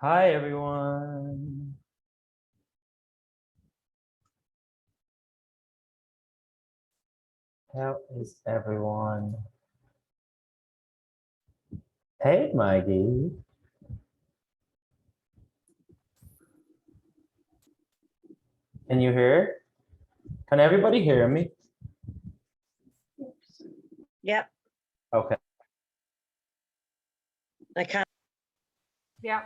Hi, everyone. How is everyone? Hey, Maggie. Can you hear? Can everybody hear me? Yep, Okay. I can't. Yeah.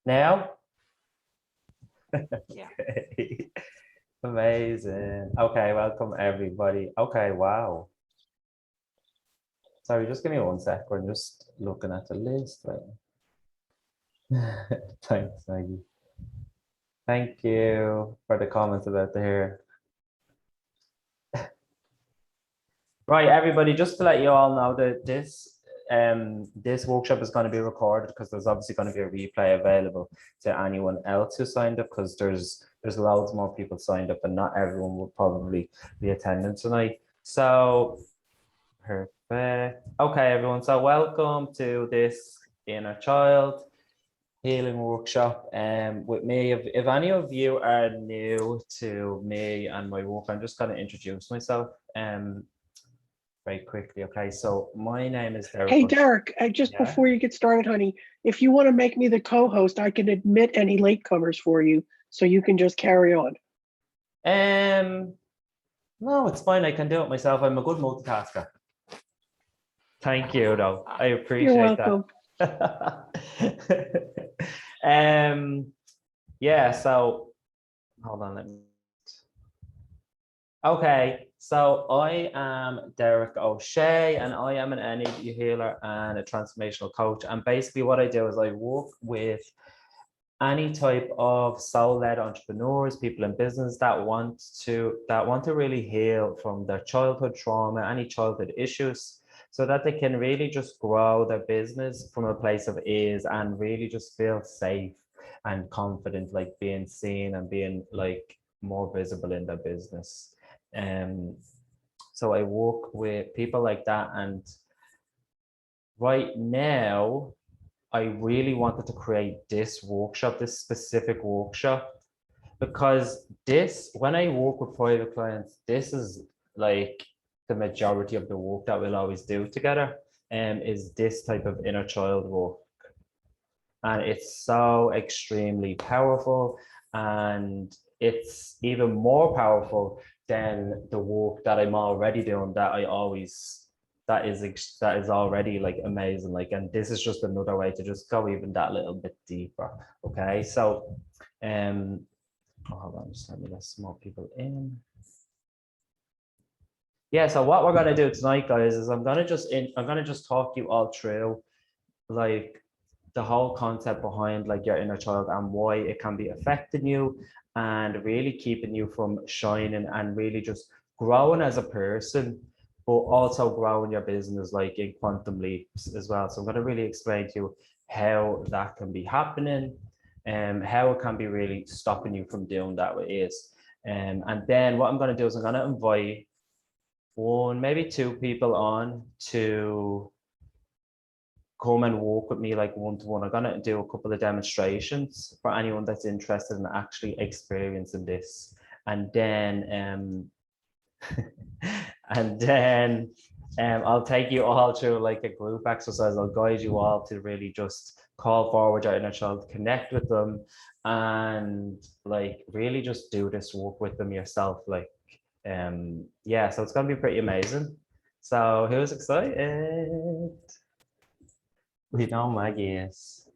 Now? Yeah. Okay. Amazing. Okay, welcome everybody. Okay, wow. Sorry, just give me 1 sec. We're just looking at the list right now. Thanks, Maggie. Thank you for the comments about the hair. Right, everybody, just to let you all know that this workshop is going to be recorded because there's obviously going to be a replay available to anyone else who signed up, because there's loads more people signed up and not everyone will probably be attending tonight. So perfect. Okay, everyone. So welcome to this Inner Child Healing Workshop with me. If any of you are new to me and my work, I'm just going to introduce myself very quickly. Okay, so my name is Derek. Hey, Derek, just Yeah. before you get started, honey, if you want to make me the co-host, I can admit any latecomers for you, so you can just carry on. No, it's fine. I can do it myself. I'm a good multitasker. Thank you, though. I appreciate You're that. welcome. Yeah, so hold on, let me. Okay, so I am Derek O'Shea and I am an energy healer and a transformational coach. And basically what I do is I work with any type of soul-led entrepreneurs, people in business that want to really heal from their childhood trauma, any childhood issues, so that they can really just grow their business from a place of ease and really just feel safe and confident, like being seen and being like more visible in their business. So I work with people like that, and right now I really wanted to create this workshop, this specific workshop, because when I work with private clients, this is like the majority of the work that we'll always do together, is this type of inner child work. And it's so extremely powerful, and it's even more powerful than the work that I'm already doing that is already like amazing. Like, and this is just another way to just go even that little bit deeper. Okay, so hold on, just let me let some more people in. Yeah, so what we're gonna do tonight, guys, is I'm gonna just talk you all through like the whole concept behind like your inner child and why it can be affecting you and really keeping you from shining and really just growing as a person, but also growing your business like in quantum leaps as well. So I'm going to really explain to you how that can be happening and how it can be really stopping you from doing that with ease. And then what I'm going to do is I'm going to invite one, maybe two people on to come and walk with me like one-to-one. I'm gonna do a couple of demonstrations for anyone that's interested in actually experiencing this. And then I'll take you all through like a group exercise. I'll guide you all to really just call forward your inner child, connect with them, and like really just do this work with them yourself. Like yeah, so it's gonna be pretty amazing. So who's excited? We know Maggie is.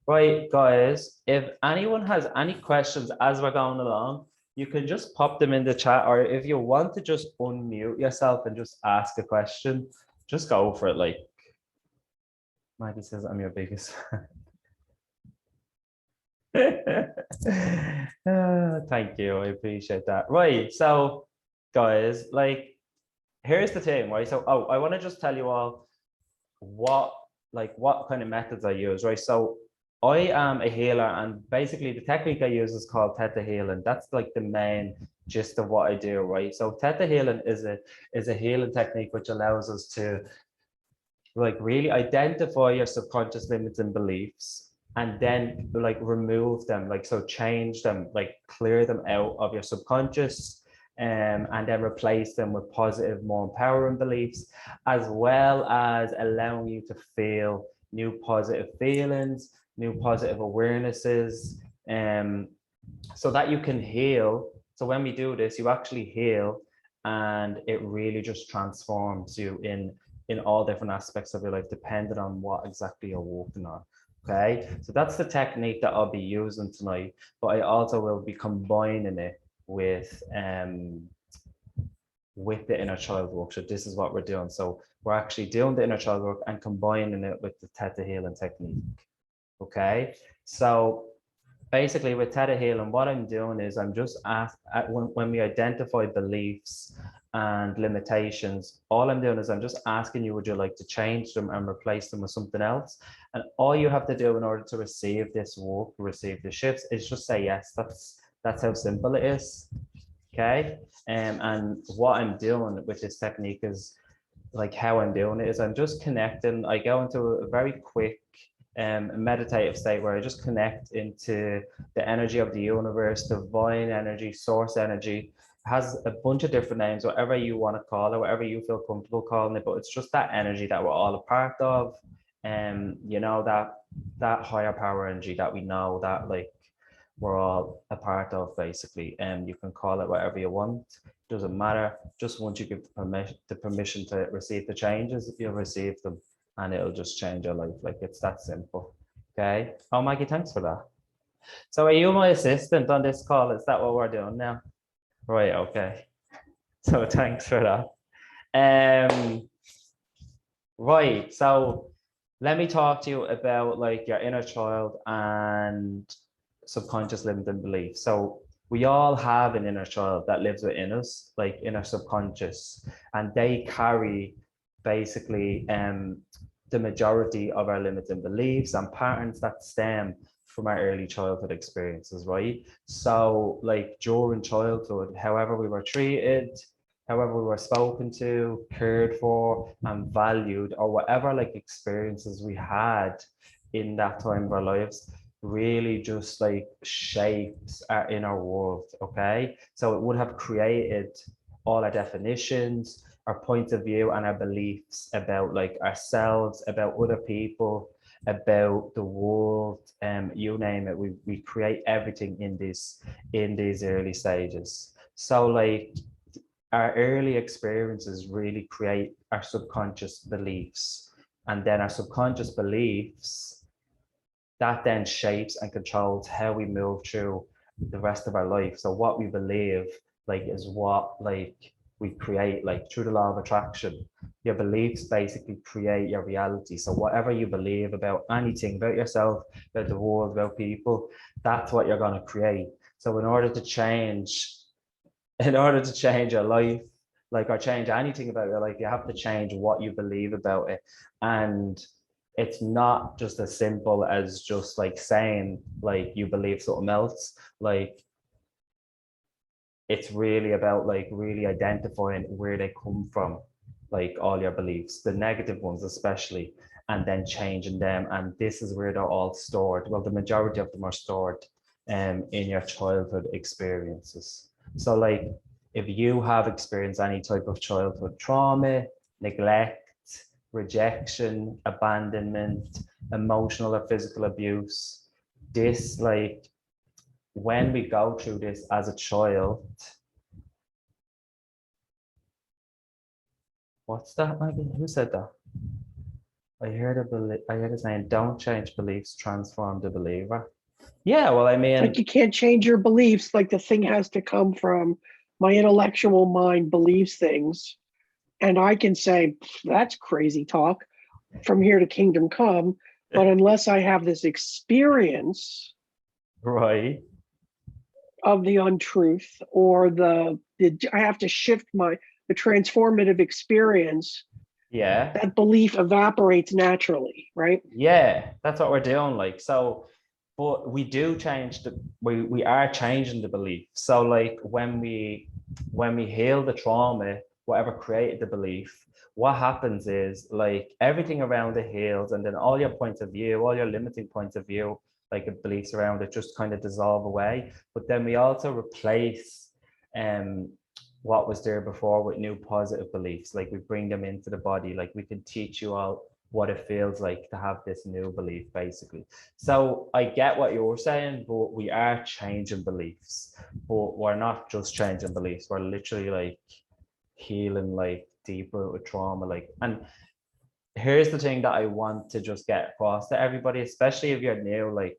Right, guys, if anyone has any questions as we're going along, you can just pop them in the chat, or if you want to just unmute yourself and just ask a question, just go for it. Like Maggie says, I'm your biggest fan. Thank you, I appreciate that. Right, so guys, like here's the thing, right? So I want to just tell you all what kind of methods I use, right? So I am a healer, and basically the technique I use is called Theta Healing. That's like the main gist of what I do, right? So Theta Healing is a healing technique which allows us to like really identify your subconscious limits and beliefs, and then like remove them, like so change them, like clear them out of your subconscious, and then replace them with positive, more empowering beliefs, as well as allowing you to feel new positive feelings, new positive awarenesses, so that you can heal. So when we do this, you actually heal, and it really just transforms you in all different aspects of your life, depending on what exactly you're working on. Okay, so that's the technique that I'll be using tonight, but I also will be combining it with the inner child work. So this is what we're doing. So we're actually doing the inner child work and combining it with the Theta Healing technique. Okay, so basically with Theta Healing, what I'm doing is I'm just when we identify beliefs and limitations, all I'm doing is I'm just asking you, would you like to change them and replace them with something else? And all you have to do in order to receive this work, receive the shifts, is just say yes. That's how simple it is. Okay. And what I'm doing with this technique is, like, how I'm doing it is I'm just connecting. I go into a very quick meditative state where I just connect into the energy of the universe, divine energy, source energy. It has a bunch of different names, whatever you want to call it, whatever you feel comfortable calling it, but it's just that energy that we're all a part of. You know, that higher power energy that we know that like we're all a part of, basically. And you can call it whatever you want. Doesn't matter. Just once you give the permission to receive the changes, you'll receive them, and it'll just change your life. Like, it's that simple. Okay. Oh, Maggie, thanks for that. So are you my assistant on this call? Is that what we're doing now? Right. Okay. So thanks for that. Right. So let me talk to you about like your inner child and subconscious limiting beliefs. So we all have an inner child that lives within us, like in our subconscious, and they carry basically the majority of our limiting beliefs and patterns that stem from our early childhood experiences, right? So like during childhood, however we were treated, however we were spoken to, cared for, and valued, or whatever like experiences we had in that time of our lives, really just like shapes our inner world. Okay, so it would have created all our definitions, our point of view, and our beliefs about like ourselves, about other people, about the world, you name it. We create everything in these early stages. So like our early experiences really create our subconscious beliefs, and then our subconscious beliefs, that then shapes and controls how we move through the rest of our life. So what we believe like is what like we create, like through the law of attraction. Your beliefs basically create your reality. So whatever you believe about anything, about yourself, about the world, about people, that's what you're going to create. So in order to change your life, like, or change anything about your life, you have to change what you believe about it. And it's not just as simple as just like saying like you believe something else. Like, it's really about like really identifying where they come from, like all your beliefs, the negative ones especially, and then changing them. And this is where they're all stored. Well, the majority of them are stored in your childhood experiences. So like, if you have experienced any type of childhood trauma, neglect, rejection, abandonment, emotional or physical abuse, this, like, when we go through this as a child, what's that, Maggie? Who said that? I heard it saying, don't change beliefs, transform the believer. Yeah, well, I mean, Like, you can't change your beliefs. Like, the thing has to come from my intellectual mind believes things. And I can say, that's crazy talk from here to kingdom come. But unless I have this experience right. of the untruth, or I have to shift the transformative experience, Yeah. that belief evaporates naturally, right? Yeah, that's what we're doing. Like, so but we do change we are changing the belief. So like when we heal the trauma, whatever created the belief, what happens is like everything around it heals, and then all your points of view, all your limiting points of view, like beliefs around it, just kind of dissolve away. But then we also replace what was there before with new positive beliefs. Like we bring them into the body, like we can teach you all what it feels like to have this new belief, basically. So I get what you're saying, but we are changing beliefs, but we're not just changing beliefs. We're literally like healing like deeper with trauma. Like, and here's the thing that I want to just get across to everybody, especially if you're new, like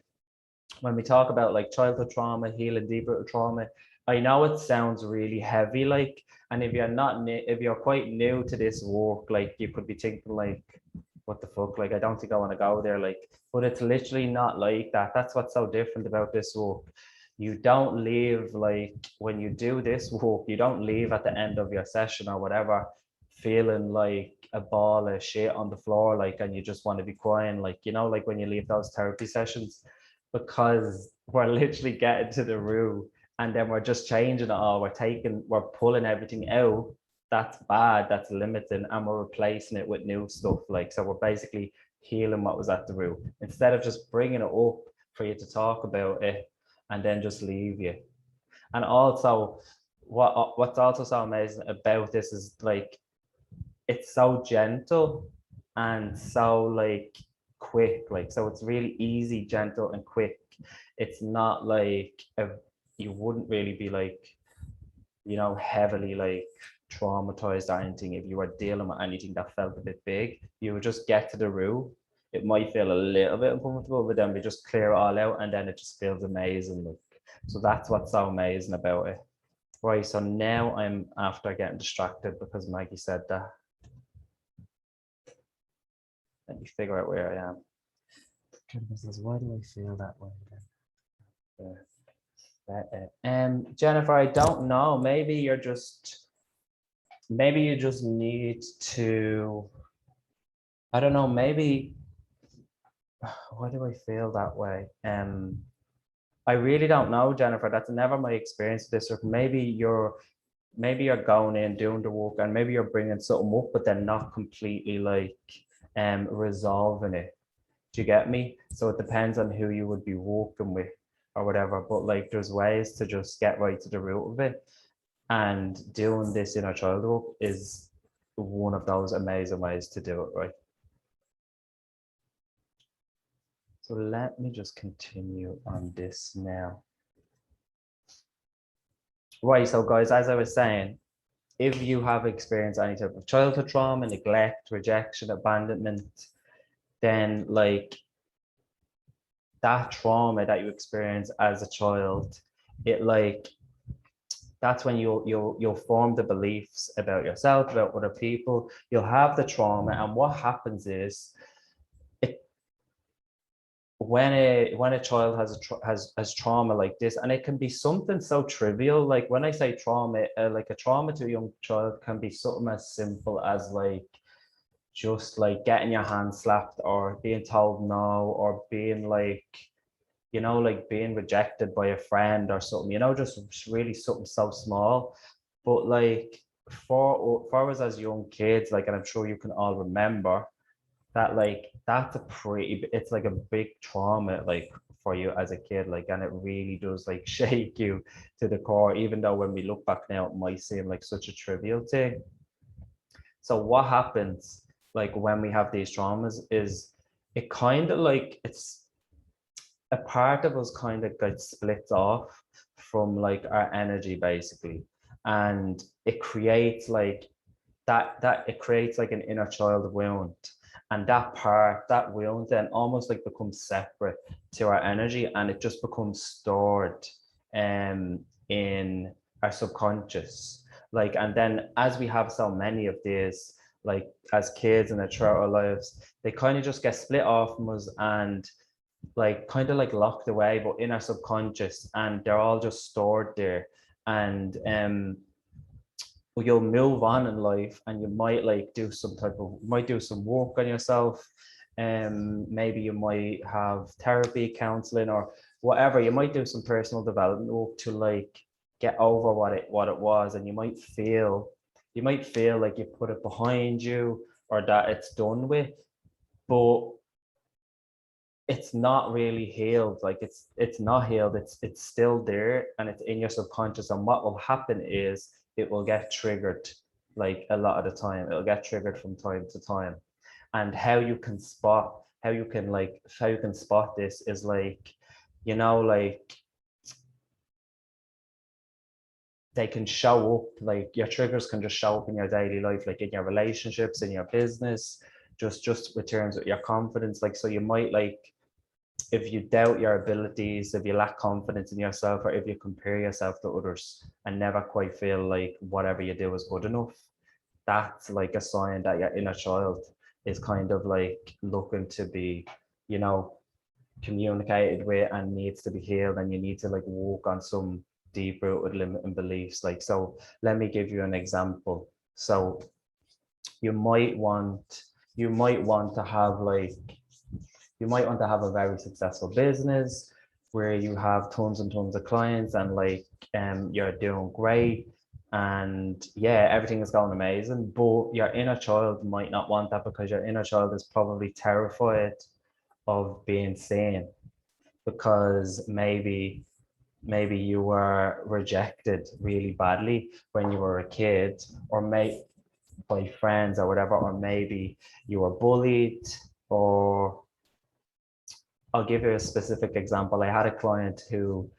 when we talk about like childhood trauma, healing deeper trauma, I know it sounds really heavy, like, and if you're not, if you're quite new to this work, like you could be thinking like, what the fuck, like I don't think I want to go there, like, but it's literally not like that. That's what's so different about this work. You don't leave, like when you do this work, you don't leave at the end of your session or whatever feeling like a ball of shit on the floor, like, and you just want to be crying, like, you know, like when you leave those therapy sessions, because we're literally getting to the root, and then we're just changing it all. We're pulling everything out that's bad, that's limiting, and we're replacing it with new stuff. Like, so we're basically healing what was at the root instead of just bringing it up for you to talk about it and then just leave you. And also, what's also so amazing about this is like it's so gentle and so like quick, like, so it's really easy, gentle and quick. It's not like you wouldn't really be like, you know, heavily like traumatized or anything. If you were dealing with anything that felt a bit big, you would just get to the root. It might feel a little bit uncomfortable, but then we just clear it all out, and then it just feels amazing. Like, so that's what's so amazing about it. Right, so now I'm after getting distracted because Maggie said that. Let me figure out where I am. Says, why do I feel that way then? Jennifer, I don't know. Maybe you just need to, I don't know, maybe, why do I feel that way? I really don't know, Jennifer. That's never my experience with this. Or maybe you're going in doing the work, and maybe you're bringing something up, but then not completely like resolving it. Do you get me? So it depends on who you would be working with or whatever. But like, there's ways to just get right to the root of it. And doing this inner child work is one of those amazing ways to do it, right? So let me just continue on this now. Right, so guys, as I was saying, if you have experienced any type of childhood trauma, neglect, rejection, abandonment, then like that trauma that you experience as a child, it like, that's when you'll form the beliefs about yourself, about other people. You'll have the trauma, and what happens is, it when a child has trauma like this, and it can be something so trivial. Like when I say trauma, like a trauma to a young child can be something as simple as like just like getting your hand slapped, or being told no, or being like, you know, like being rejected by a friend or something, you know, just really something so small. But like for us as young kids, like, and I'm sure you can all remember that, like, that's it's like a big trauma, like for you as a kid, like, and it really does like shake you to the core, even though when we look back now, it might seem like such a trivial thing. So what happens like when we have these traumas is it kind of like, it's a part of us kind of gets split off from like our energy, basically, and it creates like that it creates like an inner child wound, and that wound then almost like becomes separate to our energy, and it just becomes stored in our subconscious, like, and then as we have so many of these, like as kids and throughout our lives, they kind of just get split off from us, and like kind of like locked away, but in our subconscious, and they're all just stored there. And you'll move on in life, and you might like do some work on yourself, Maybe you might have therapy, counseling, or whatever. You might do some personal development work to like get over what it was, and you might feel like you put it behind you or that it's done with, but it's not really healed. Like it's not healed. It's still there, and it's in your subconscious. And what will happen is it will get triggered. Like a lot of the time, it'll get triggered from time to time. And how you can spot this is like, like they can show up, like your triggers can just show up in your daily life, like in your relationships, in your business, just with terms of your confidence. Like, so you might like, if you doubt your abilities, if you lack confidence in yourself, or if you compare yourself to others and never quite feel like whatever you do is good enough, that's like a sign that your inner child is kind of like looking to be, communicated with and needs to be healed, and you need to like work on some deep rooted limiting beliefs. Like, so let me give you an example. So you might want to have like, you might want to have a very successful business where you have tons and tons of clients, and like you're doing great, and yeah, everything is going amazing, but your inner child might not want that, because your inner child is probably terrified of being seen, because maybe you were rejected really badly when you were a kid, or by friends or whatever, or maybe you were bullied. Or I'll give you a specific example. I had a client who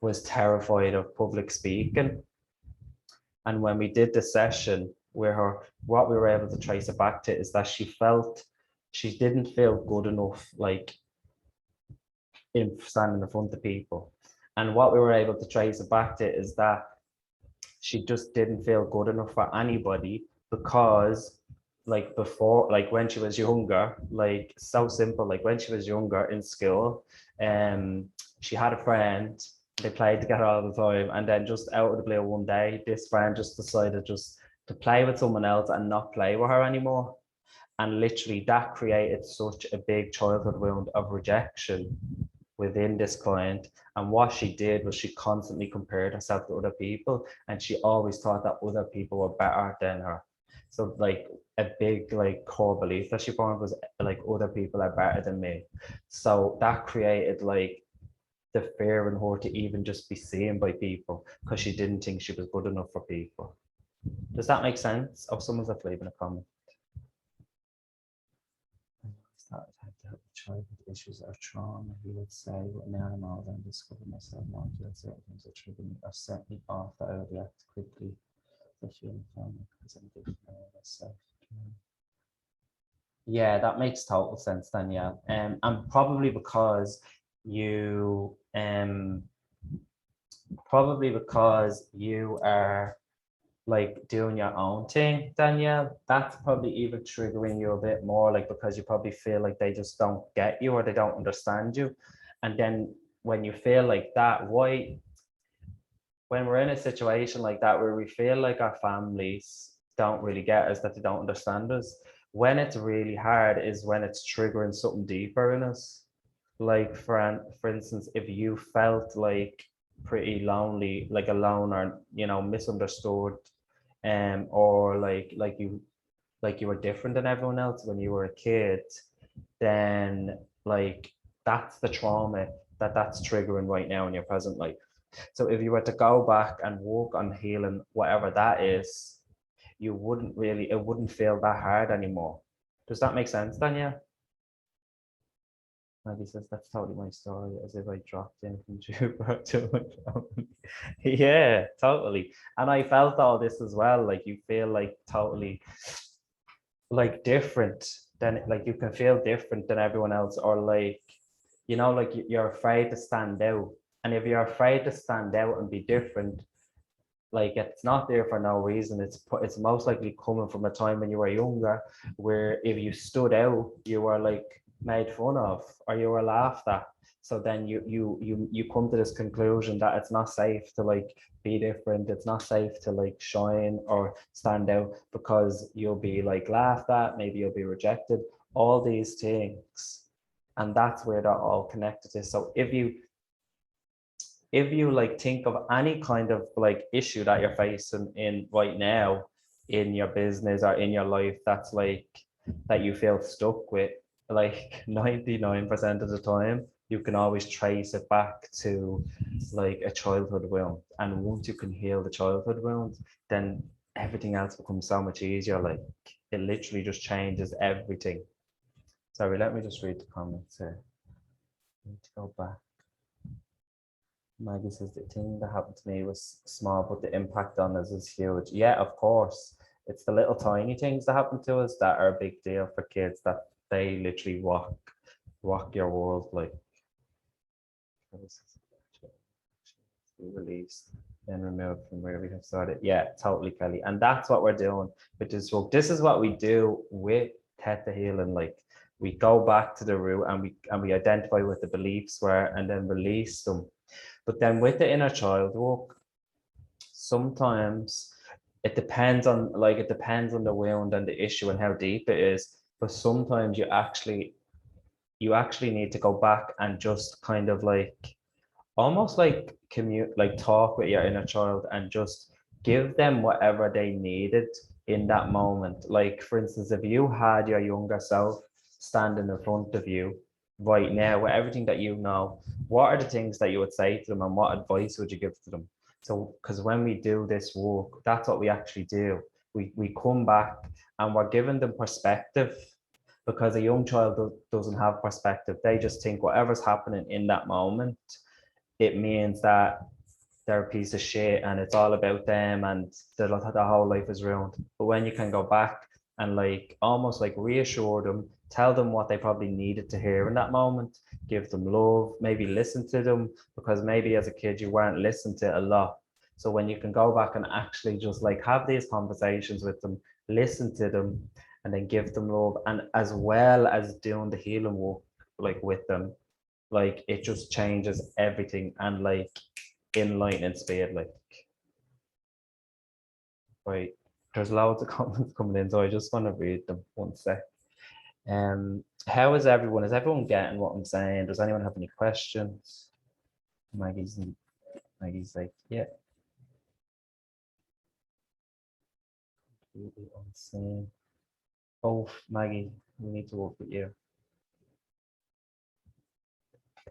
was terrified of public speaking, and when we did the session with her, what we were able to trace it back to is that she didn't feel good enough, like in standing in front of people. And what we were able to trace it back to is that she just didn't feel good enough for anybody, because like before, like when she was younger, like so simple, like when she was younger in school, she had a friend, they played together all the time, and then just out of the blue one day, this friend just decided just to play with someone else and not play with her anymore. And literally that created such a big childhood wound of rejection within this client. And what she did was she constantly compared herself to other people, and she always thought that other people were better than her. So like a big like core belief that she formed was like, other people are better than me. So that created like the fear in her to even just be seen by people, because she didn't think she was good enough for people. Does that make sense? Oh, someone's left leaving a comment. Started to have to help with childhood issues or trauma, he would say, but now I'm older and discover myself more to that certain things that trigger me or set me off, that I would react quickly to feeling family because I'm different than myself. Yeah, that makes total sense, Danielle. And probably because you are like doing your own thing, Danielle, that's probably even triggering you a bit more, like because you probably feel like they just don't get you or they don't understand you. And then when you feel like that, when we're in a situation like that where we feel like our families don't really get us, that they don't understand us, when it's really hard is when it's triggering something deeper in us. Like for instance, if you felt like pretty lonely, like alone, or misunderstood, or like you were different than everyone else when you were a kid, then like that's the trauma that's triggering right now in your present life. So if you were to go back and work on healing whatever that is, it wouldn't feel that hard anymore. Does that make sense, Danielle? Maggie says, that's totally my story, as if I dropped in from Jupiter to my family. Yeah, totally. And I felt all this as well. Like you feel like totally like different than, like you can feel different than everyone else, or like, like you're afraid to stand out. And if you're afraid to stand out and be different, like it's not there for no reason. It's most likely coming from a time when you were younger, where if you stood out, you were like made fun of or you were laughed at. So then you come to this conclusion that it's not safe to like be different. It's not safe to like shine or stand out because you'll be like laughed at, maybe you'll be rejected, all these things. And that's where they're all connected to. So if you like think of any kind of like issue that you're facing in right now in your business or in your life that's like that you feel stuck with, like 99% of the time you can always trace it back to like a childhood wound. And once you can heal the childhood wound, then everything else becomes so much easier. Like it literally just changes everything. Sorry, let me just read the comments here. I need to go back. Maggie says the thing that happened to me was small, but the impact on us is huge. Yeah, of course. It's the little tiny things that happen to us that are a big deal for kids, that they literally rock your world. Like released and removed from where we have started. Yeah, totally, Kelly. And that's what we're doing with this book. This is what we do with Theta Healing. Like we go back to the root and we identify what the beliefs were and then release them. But then with the inner child work, sometimes it depends on the wound and the issue and how deep it is. But sometimes you actually need to go back and just kind of like almost like commute, like talk with your inner child and just give them whatever they needed in that moment. Like for instance, if you had your younger self standing in front of you right now with everything that you know, what are the things that you would say to them and what advice would you give to them? So because when we do this work, that's what we actually do. We come back and we're giving them perspective, because a young child doesn't have perspective. They just think whatever's happening in that moment, it means that they're a piece of shit and it's all about them and the whole life is ruined. But when you can go back and like almost like reassure them, tell them what they probably needed to hear in that moment, give them love, maybe listen to them, because maybe as a kid you weren't listened to a lot. So when you can go back and actually just like have these conversations with them, listen to them, and then give them love, and as well as doing the healing work like with them, like it just changes everything and like in lightning speed. Like right, there's loads of comments coming in, so I just want to read them one sec. How is everyone? Is everyone getting what I'm saying? Does anyone have any questions? Maggie's like, yeah. Completely unseen. Oh, Maggie, we need to work with you.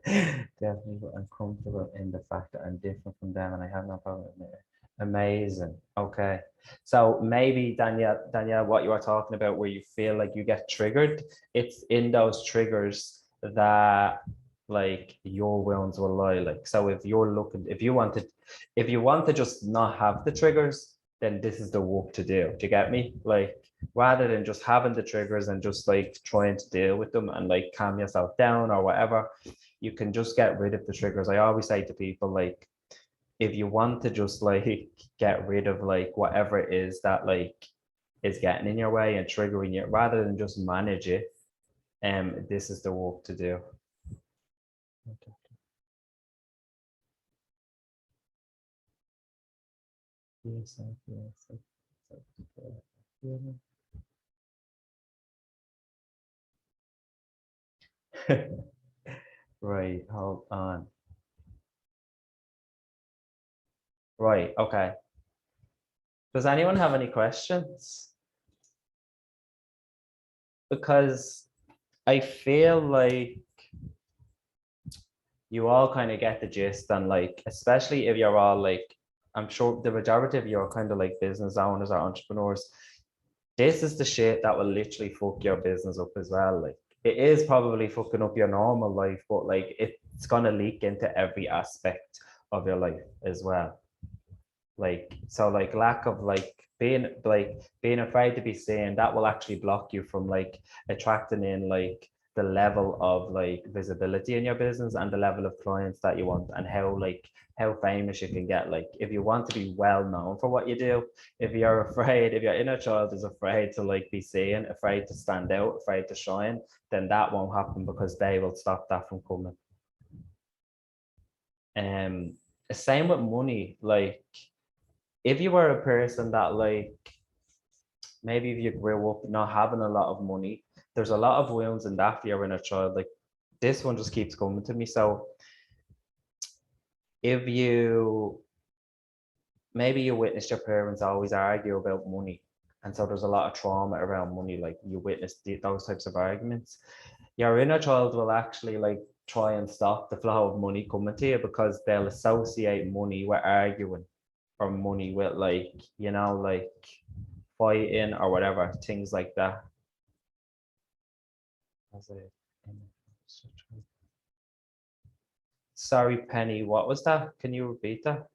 Definitely, but I'm comfortable in the fact that I'm different from them and I have no problem with it. Amazing. Okay. So maybe Danielle, what you are talking about where you feel like you get triggered, it's in those triggers that like your wounds will lie. Like, so if you want to just not have the triggers, then this is the work to do. Do you get me? Like, rather than just having the triggers and just like trying to deal with them and like calm yourself down or whatever, you can just get rid of the triggers. I always say to people, like, if you want to just like get rid of like whatever it is that like is getting in your way and triggering you, rather than just manage it, this is the work to do. Yes, right, hold on. Right, okay. Does anyone have any questions? Because I feel like you all kind of get the gist, and like, especially if you're all like, I'm sure the majority of you are kind of like business owners or entrepreneurs. This is the shit that will literally fuck your business up as well. Like, it is probably fucking up your normal life, but like it's gonna leak into every aspect of your life as well. Like, so like lack of like being afraid to be seen, that will actually block you from like attracting in like the level of like visibility in your business and the level of clients that you want, and how famous you can get. Like if you want to be well known for what you do, if your inner child is afraid to like be seen, afraid to stand out, afraid to shine, then that won't happen, because they will stop that from coming. Same with money. Like if you were a person that like, maybe if you grew up not having a lot of money, there's a lot of wounds in that for your inner child. Like this one just keeps coming to me. So if you maybe you witnessed your parents always argue about money, and so there's a lot of trauma around money, like you witnessed those types of arguments, your inner child will actually like try and stop the flow of money coming to you, because they'll associate money with arguing, or money with like, you know, like fighting or whatever, things like that. Sorry, Penny, what was that? Can you repeat that?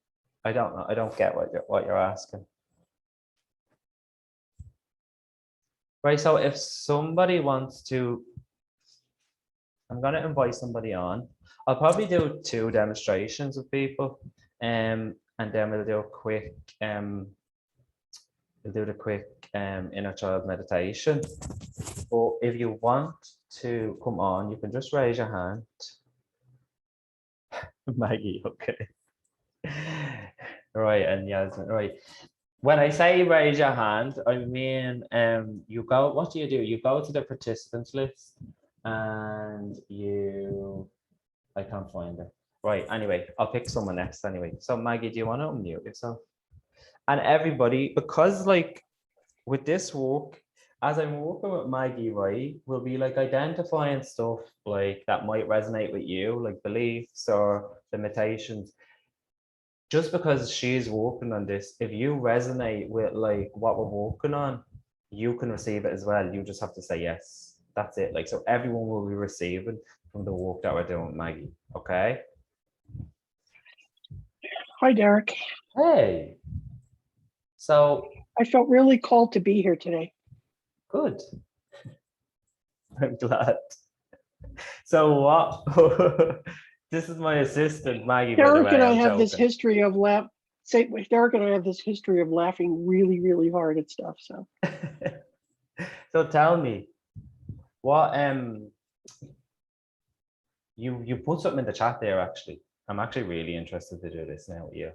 I don't know. I don't get what you're asking. Right, so if somebody wants to, I'm going to invite somebody on. I'll probably do 2 demonstrations with people, and then we'll do a quick, inner child meditation. But if you want to come on, you can just raise your hand. Maggie, okay. Right, and Yasmin, right. When I say raise your hand, I mean, you go, what do? You go to the participants list and I can't find it. Right, anyway, I'll pick someone next anyway. So Maggie, do you want to unmute yourself? And everybody, because like with this work, as I'm working with Maggie, right, we'll be like identifying stuff like that might resonate with you, like beliefs or limitations. Just because she's working on this, if you resonate with like what we're working on, you can receive it as well. You just have to say yes. That's it. Like, so everyone will be receiving from the work that we're doing with Maggie. Okay. Hi, Derek. Hey. So I felt really called to be here today. good. I'm glad. So what? This is my assistant, Maggie. Derek and I have joking. this history of Derek and I have this history of laughing really, really hard at stuff. So, so tell me, what you put something in the chat there. Actually, I'm actually really interested to do this now with you.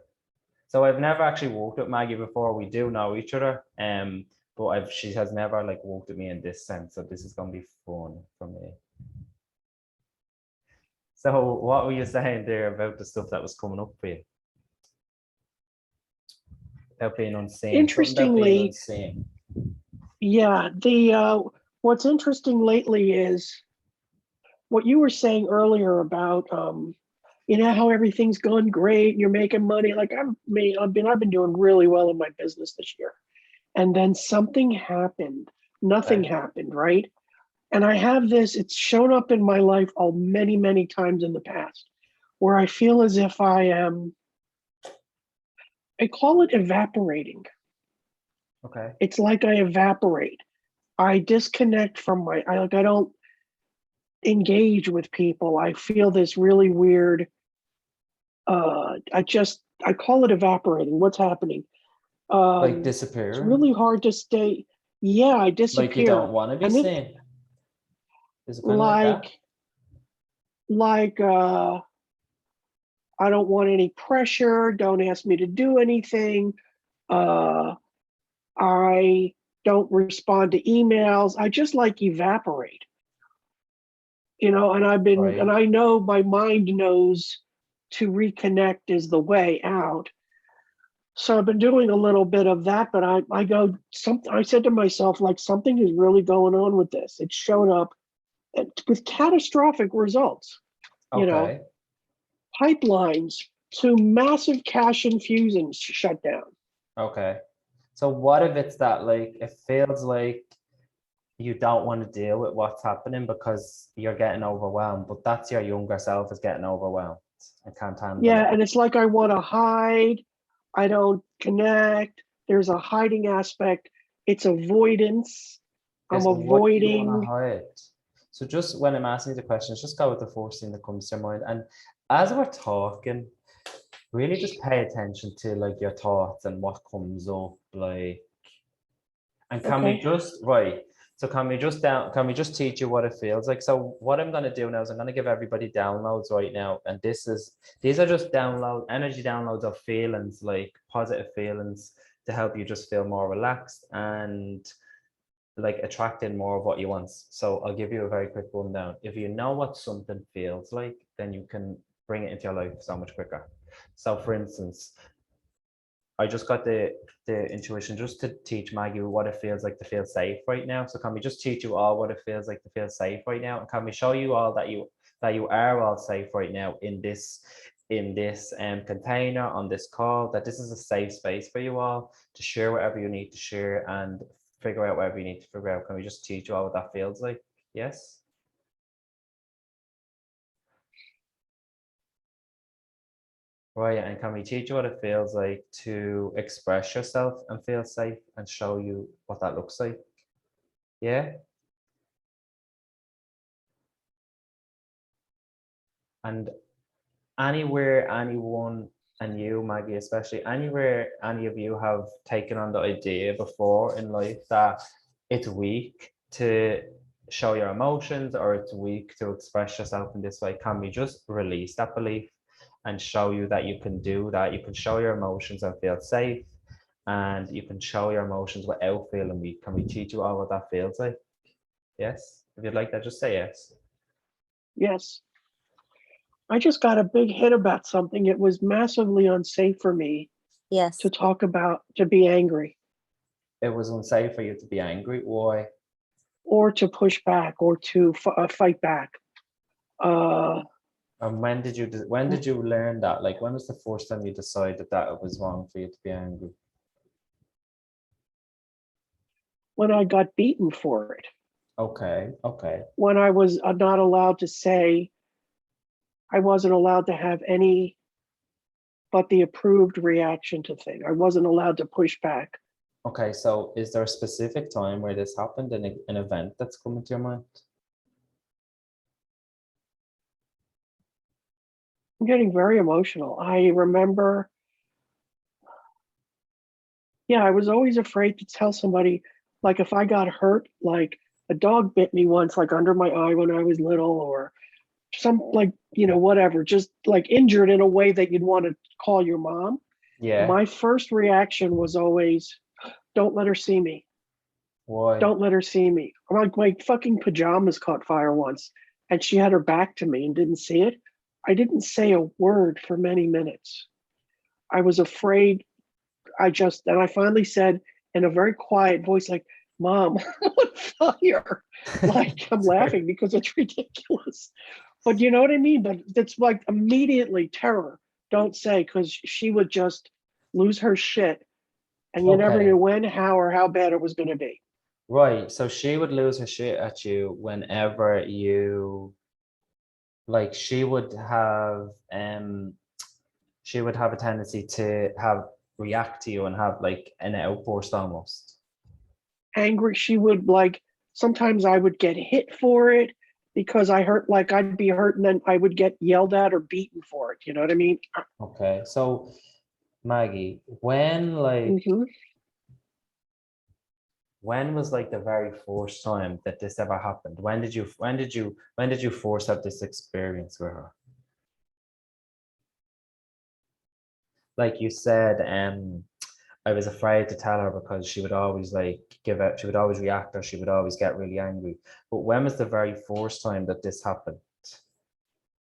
So I've never actually worked with Maggie before. We do know each other, but she has never like worked with me in this sense. So this is gonna be fun for me. So what were you saying there about the stuff that was coming up for you? About being unseen. interestingly, yeah, what's interesting lately is what you were saying earlier about how everything's going great and you're making money. Like I've been doing really well in my business this year, and then something happened. Nothing happened, right? And I have this. It's shown up in my life many, many times in the past, where I feel as if I am. I call it evaporating. Okay. It's like I evaporate. I disconnect from I don't engage with people. I feel this really weird. I call it evaporating. What's happening? Like disappearing. It's really hard to stay. Yeah, I disappear. Like you don't want to be seen. Is it kind of like I don't want any pressure. Don't ask me to do anything. I don't respond to emails. I just like evaporate. And and I know my mind knows to reconnect is the way out. So I've been doing a little bit of that, but I said to myself, like, something is really going on with this. It's shown up with catastrophic results. Okay. Pipelines to massive cash infusions shut down. Okay. So what if it's that like it feels like you don't want to deal with what's happening because you're getting overwhelmed, but that's your younger self is getting overwhelmed and can't handle it. Yeah, and it's like I want to hide. I don't connect. There's a hiding aspect. It's avoidance. I'm avoiding. So just when I'm asking you the questions, just go with the first thing that comes to your mind. And as we're talking, really just pay attention to like your thoughts and what comes up, like, and can we Okay. just, right, so can we just teach you what it feels like? So what I'm gonna do now is I'm gonna give everybody downloads right now. And these are just energy downloads of feelings, like positive feelings to help you just feel more relaxed and like attracting more of what you want. So I'll give you a very quick rundown. If you know what something feels like, then you can bring it into your life so much quicker. So for instance, I just got the intuition just to teach Maggie what it feels like to feel safe right now. So can we just teach you all what it feels like to feel safe right now? And can we show you all that you are all safe right now in this container on this call, that this is a safe space for you all to share whatever you need to share and figure out whatever you need to figure out. Can we just teach you all what that feels like? Yes. Right, and can we teach you what it feels like to express yourself and feel safe and show you what that looks like? Yeah. And anywhere, anyone, and you, Maggie, especially, anywhere any of you have taken on the idea before in life that it's weak to show your emotions or it's weak to express yourself in this way, can we just release that belief and show you that you can do that? You can show your emotions and feel safe, and you can show your emotions without feeling weak. Can we teach you all what that feels like? Yes. If you'd like that, just say yes. Yes. I just got a big hit about something. It was massively unsafe for me Yes. to talk about, to be angry It was unsafe for you to be angry. Why? or to push back or to fight back. And when did you learn that? Like, when was the first time you decided that it was wrong for you to be angry? When I got beaten for it, Okay, okay, when I was not allowed to say, I wasn't allowed to have any but the approved reaction to things. I wasn't allowed to push back. okay. So, is there a specific time where this happened, an event that's coming to your mind? I'm getting very emotional. I remember, yeah, I was always afraid to tell somebody, like if I got hurt, like a dog bit me once, like under my eye when I was little, or some like, whatever, just like injured in a way that you'd want to call your mom. Yeah. My first reaction was always, don't let her see me. Why? Don't let her see me. Like my fucking pajamas caught fire once and she had her back to me and didn't see it. I didn't say a word for many minutes. I was afraid. And I finally said in a very quiet voice, like, Mom, I'm on fire. Like, I'm laughing because it's ridiculous. But you know what I mean? But it's like immediately terror. Don't say, because she would just lose her shit. And you never Okay. knew when, how, or how bad it was going to be. Right. So she would lose her shit at you whenever you, like, she would have a tendency to react to you and have like an outburst almost. Angry, she would like, sometimes I would get hit for it because I'd be hurt and then I would get yelled at or beaten for it. You know what I mean? Okay. So Maggie, Mhm. when was like the very first time that this ever happened? When did you first have this experience with her? Like you said, I was afraid to tell her because she would always like give it, she would always react or she would always get really angry. But when was the very first time that this happened?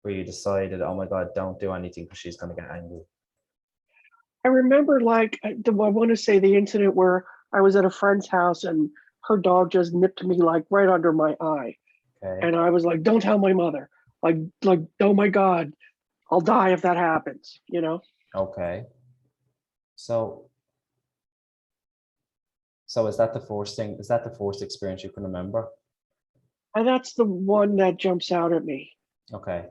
Where you decided, oh my God, don't do anything because she's gonna get angry. I remember I want to say the incident where I was at a friend's house and her dog just nipped me like right under my eye. Okay. And I was like, don't tell my mother. Like, oh my God, I'll die if that happens, Okay. So is that the first thing? Is that the first experience you can remember? And that's the one that jumps out at me. Okay.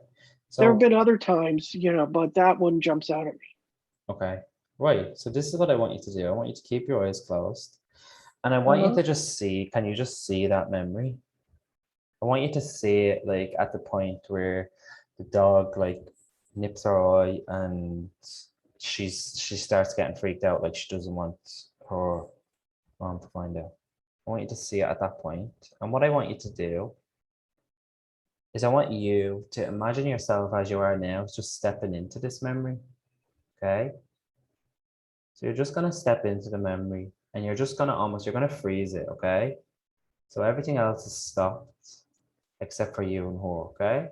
There have So been other times, but that one jumps out at me. okay. Right. So this is what I want you to do. I want you to keep your eyes closed. And I want you Uh-huh. to just see, can you just see that memory? I want you to see it like at the point where the dog like nips her eye and she starts getting freaked out, like she doesn't want her mom to find out. I want you to see it at that point. And what I want you to do is I want you to imagine yourself as you are now, just stepping into this memory. Okay. So you're just gonna step into the memory and you're just gonna you're gonna freeze it, okay? So everything else is stopped except for you and her, okay?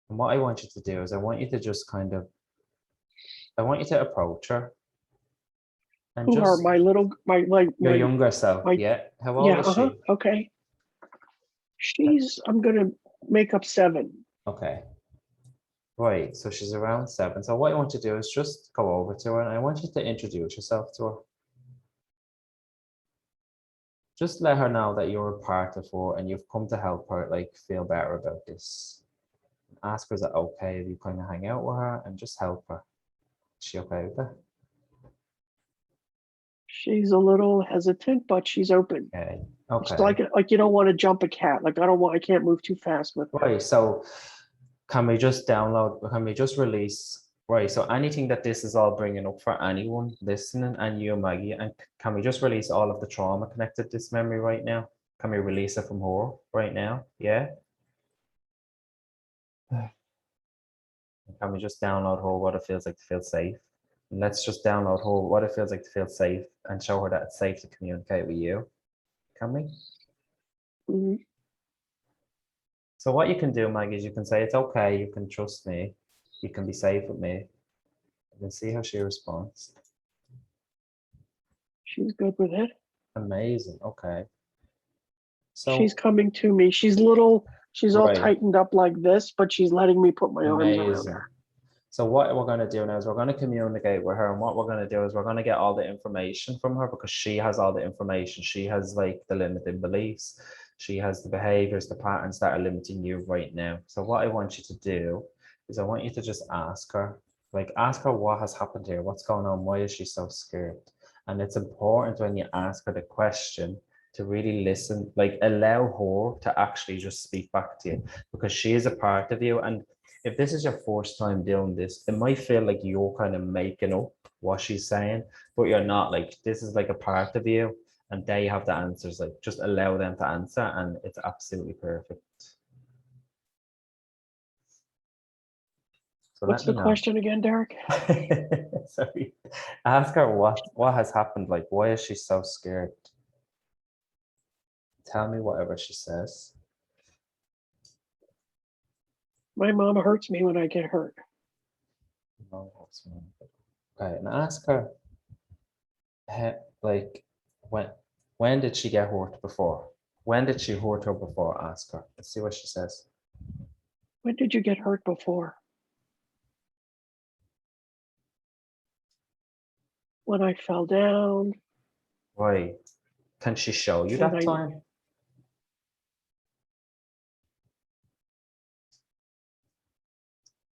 And what I want you to do is I want you to just I want you to approach her and Who are just my little your younger self, my yeah? How old yeah, is she? okay. I'm gonna make up 7. Okay, right, so she's around 7. So what I want you to do is just go over to her and I want you to introduce yourself to her. Just let her know that you're a part of her and you've come to help her like feel better about this. Ask her, is it okay if you kind of hang out with her and just help her? Is she okay with that? She's a little hesitant, but she's open. Okay. It's Okay. like you don't want to jump a cat. Like I can't move too fast with her. Right. So can we just release? Right. So anything that this is all bringing up for anyone listening and you, Maggie, and can we just release all of the trauma connected to this memory right now? Can we release it from her right now? Yeah. Can we just download her what it feels like to feel safe? And let's just download her what it feels like to feel safe and show her that it's safe to communicate with you. Can we? Mhm. So what you can do, Maggie, is you can say, it's okay, you can trust me, you can be safe with me, and then see how she responds. She's good with it. Amazing, okay. She's So, coming to me. She's all right, tightened up like this, but she's letting me put my arms around amazing. her. So what we're going to do now is we're going to communicate with her, and what we're going to do is we're going to get all the information from her because she has all the information. She has like the limiting beliefs. She has the behaviors, the patterns that are limiting you right now. So what I want you to do is I want you to just ask her what has happened here, what's going on, why is she so scared? And it's important when you ask her the question to really listen, like allow her to actually just speak back to you because she is a part of you. And if this is your first time doing this, it might feel like you're kind of making up what she's saying, but you're not. Like this is like a part of you, and they have the answers. Like just allow them to answer, and it's absolutely perfect. So What's let me the know. question again, Derek? Sorry. Ask her what has happened. Like why is she so scared? Tell me whatever she says. My mom hurts me when I get hurt. No, okay, and ask her like when when did she get hurt before? When did she hurt her before? Ask her. Let's see what she says. When did you get hurt before? When I fell down. Right. Can she show you When that I time?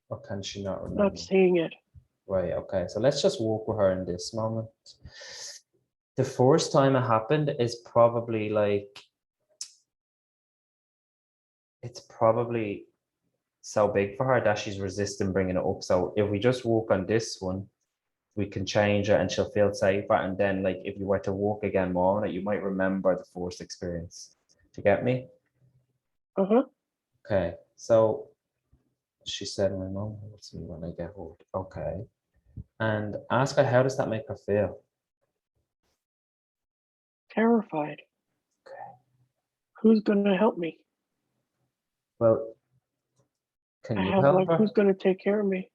Or can she not not remember? seeing it. Right, okay. So let's just walk with her in this moment. The first time it happened is probably like it's probably so big for her that she's resisting bringing it up. So if we just walk on this one, we can change it and she'll feel safer. And then, like, if you were to walk again more on it, you might remember the first experience. Do you get me? Uh-huh. Okay. So she said, my mom hurts me when I get hurt. Okay. And ask her, how does that make her feel? Terrified. Okay. Who's gonna help me? Well, can I you have help like her? who's gonna take care of me?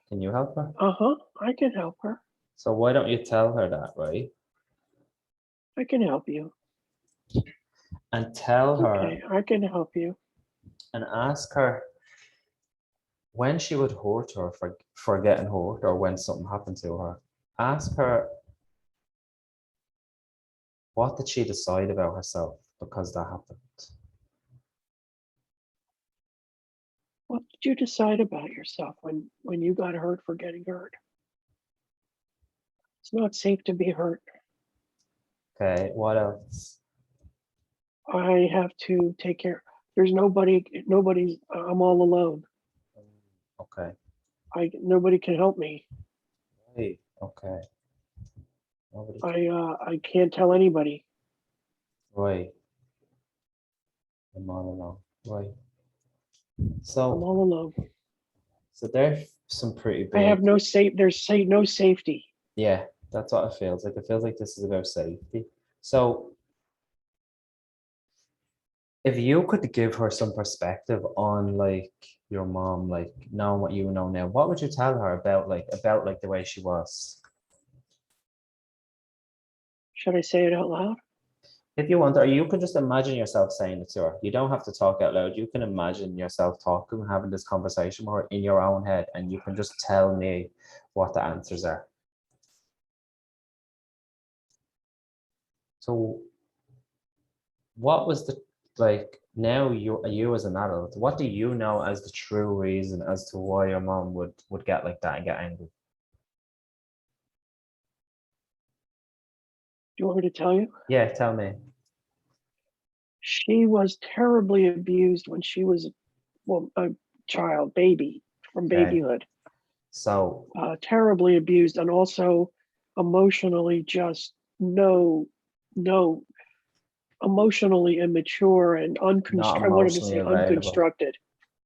Can you help her? Uh-huh. I can help her. So why don't you tell her that, right? I can help you. And tell her Okay, I can help you. and ask her when she would hurt her for getting hurt or when something happened to her. Ask her what did she decide about herself because that happened? What did you decide about yourself when you got hurt for getting hurt? It's not safe to be hurt. Okay, what else? I have to take care. There's nobody's, I'm all alone. Okay. Nobody can help me. Right. Okay. Nobody. I can't tell anybody. Right. I'm all alone. Right. I'm So, all alone. there's some pretty I have big. no safety. Yeah, that's what it feels like. It feels like this is about safety. So, if you could give her some perspective on like your mom, like knowing what you know now, what would you tell her about like the way she was? Should I say it out loud? If you want, or you can just imagine yourself saying it to her. You don't have to talk out loud. You can imagine yourself talking, having this conversation with her in your own head, and you can just tell me what the answers are. So, what was the like now you as an adult, what do you know as the true reason as to why your mom would get like that and get angry? Do you want me to tell you? Yeah, tell me. She was terribly abused when she was, well, a child, baby, from Okay. babyhood. So Terribly abused, and also emotionally just no, emotionally immature and not I wanted to emotionally say available. unconstructed,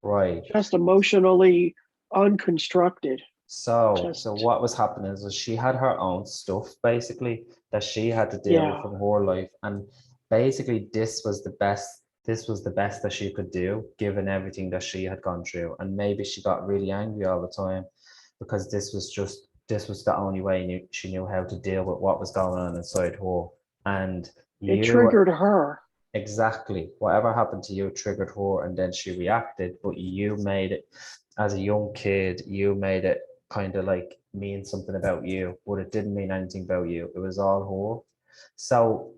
Right. just emotionally unconstructed. So Just, what was happening is she had her own stuff basically that she had to deal with yeah, in her life. And basically this was the best that she could do given everything that she had gone through. And maybe she got really angry all the time because this was the only way she knew how to deal with what was going on inside her. And it you triggered her. exactly whatever happened to you triggered her and then she reacted, but you made it as a young kid, you made it kind of like mean something about you, but it didn't mean anything about you. It was all her. So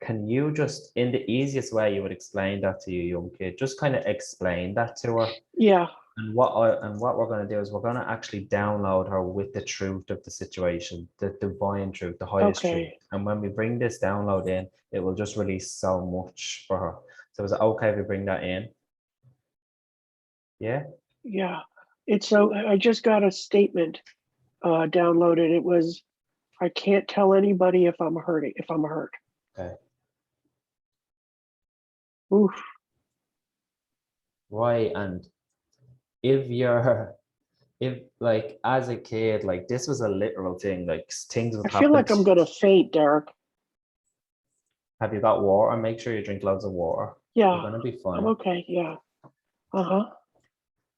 can you just, in the easiest way you would explain that to your young kid, just kind of explain that to her? Yeah, And what we're going to do is we're going to actually download her with the truth of the situation, the divine truth, the highest truth. okay, And when we bring this download in, it will just release so much for her. So is it okay if we bring that in? Yeah. yeah. I just got a statement downloaded. It was, I can't tell anybody if I'm hurt. Okay. Oof. Right. And if you're if like as a kid, like this was a literal thing, like things would I feel happen. like I'm gonna faint, Derek. Have you got water? Make sure you drink loads of water. You're Yeah, gonna be I'm fine. okay. Yeah. Uh-huh.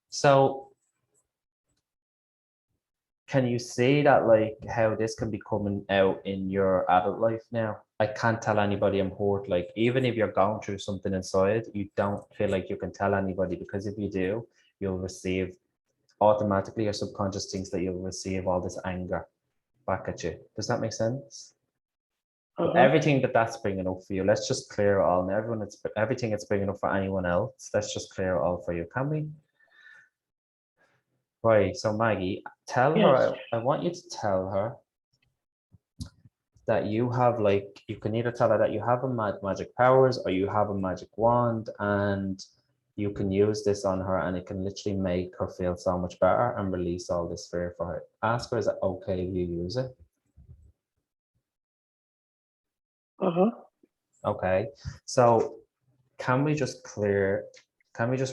So can you see that like how this can be coming out in your adult life now? I can't tell anybody I'm hurt. Like even if you're going through something inside, you don't feel like you can tell anybody because if you do, you'll receive automatically your subconscious thinks that you'll receive all this anger back at you. Does that make sense? But Uh-huh. everything that's bringing up for you, let's just clear it all. And everything it's bringing up for anyone else, let's just clear it all for you. Can we? Right. So Maggie, tell Yes. her. I want you to tell her that you have like you can either tell her that you have a magic powers or you have a magic wand, and you can use this on her, and it can literally make her feel so much better and release all this fear for her. Ask her, is it okay if you use it? Uh-huh. Okay. So can we just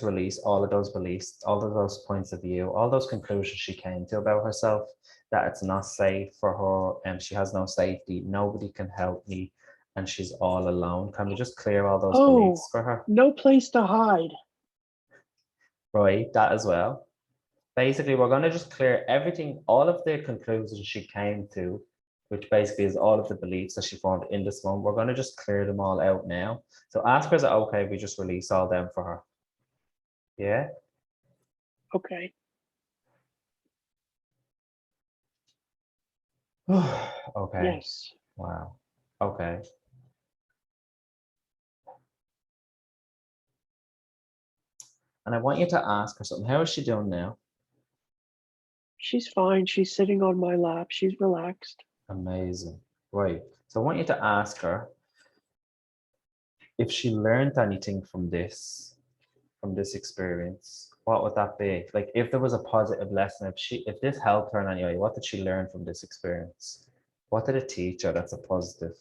release all of those beliefs, all of those points of view, all those conclusions she came to about herself, that it's not safe for her and she has no safety, nobody can help me, and she's all alone? Can we just clear all those Oh, beliefs for her? no place to hide. Right, that as well. Basically, we're going to just clear everything, all of the conclusions she came to, which basically is all of the beliefs that she formed in this one. We're going to just clear them all out now. So ask her, is it okay if we just release all them for her? Yeah? Okay. Okay. Yes. Wow. Okay. And I want you to ask her something. How is she doing now? She's fine. She's sitting on my lap. She's relaxed. Amazing. Right. So I want you to ask her, if she learned anything from this experience, what would that be? Like if there was a positive lesson, if this helped her in any way, what did she learn from this experience? What did it teach her that's a positive?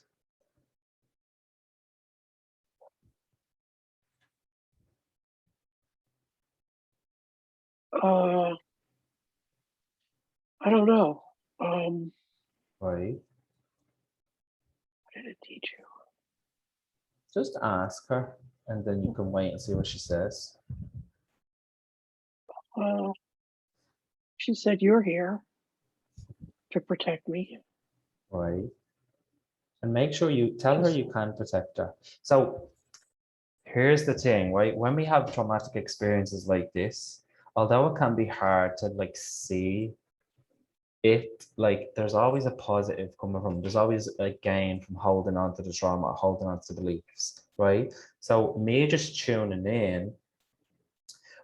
I don't know. Right. What did it teach you? Just ask her and then you can wait and see what she says. She said, "You're here to protect me." Right. And make sure you tell her you can protect her. So here's the thing, right? When we have traumatic experiences like this, although it can be hard to like see it, like there's always a positive coming from, there's always a gain from holding on to the trauma, holding on to the beliefs, right? So me just tuning in,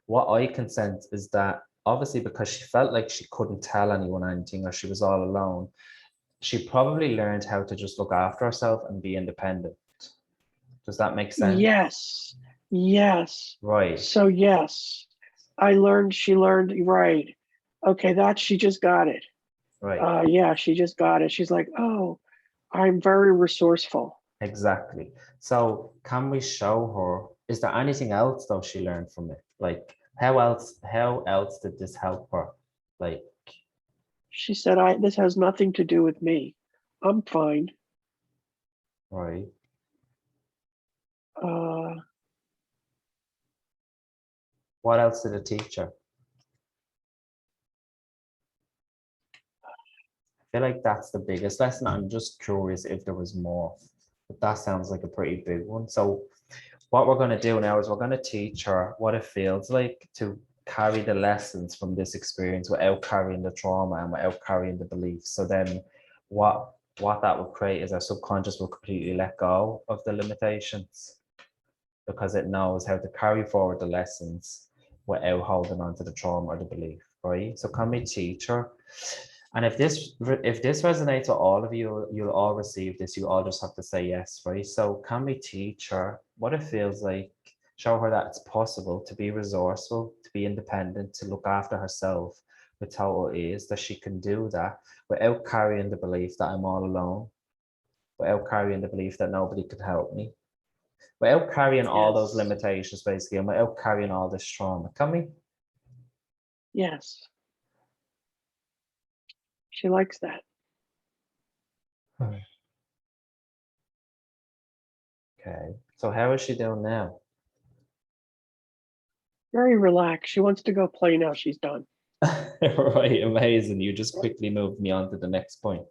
what I can sense is that obviously because she felt like she couldn't tell anyone anything or she was all alone, she probably learned how to just look after herself and be independent. Does that make sense? Yes. Yes. Right, So yes, she learned, right. Okay, that she just got it. right, Yeah, she just got it. She's like, "Oh, I'm very resourceful." exactly. So can we show her, is there anything else though she learned from it? Like how else did this help her? Like, She said, this has nothing to do with me. I'm fine." right, Uh, what else did it teach her? I feel like that's the biggest lesson. I'm just curious if there was more, but that sounds like a pretty big one. So what we're going to do now is we're going to teach her what it feels like to carry the lessons from this experience without carrying the trauma and without carrying the beliefs. So then what that will create is our subconscious will completely let go of the limitations because it knows how to carry forward the lessons without holding on to the trauma or the belief, right? So can we teach her? And if this resonates with all of you, you'll all receive this. You all just have to say yes, right? So can we teach her what it feels like, show her that it's possible to be resourceful, to be independent, to look after herself with total ease, that she can do that without carrying the belief that I'm all alone, without carrying the belief that nobody could help me, without carrying all those yes. limitations basically, and without carrying all this trauma. Can we? Yes. She likes that. Okay. So how is she doing now? Very relaxed. She wants to go play now. She's done. Right, amazing. You just quickly moved me on to the next point.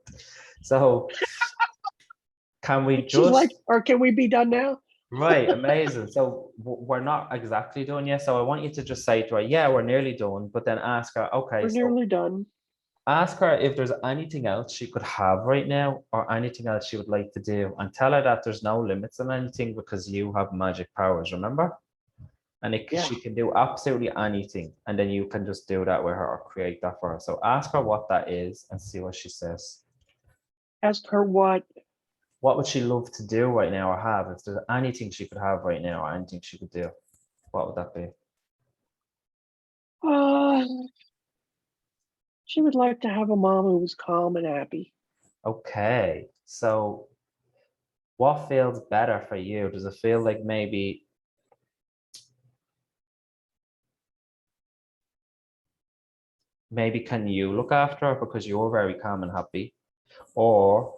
So can we She's like, just, "Or can we be done now?" right, amazing. So we're not exactly done yet. So I want you to just say to her, yeah, we're nearly done, but then ask her, okay, We're so nearly done. ask her if there's anything else she could have right now or anything else she would like to do, and tell her that there's no limits on anything because you have magic powers, remember? And Yeah. she can do absolutely anything, and then you can just do that with her or create that for her. So ask her what that is and see what she says. Ask her What would she love to do right now or have? If there's anything she could have right now or anything she could do, what would that be? uh, she would like to have a mom who was calm and happy. Okay, so what feels better for you? Does it feel like maybe can you look after her because you're very calm and happy, or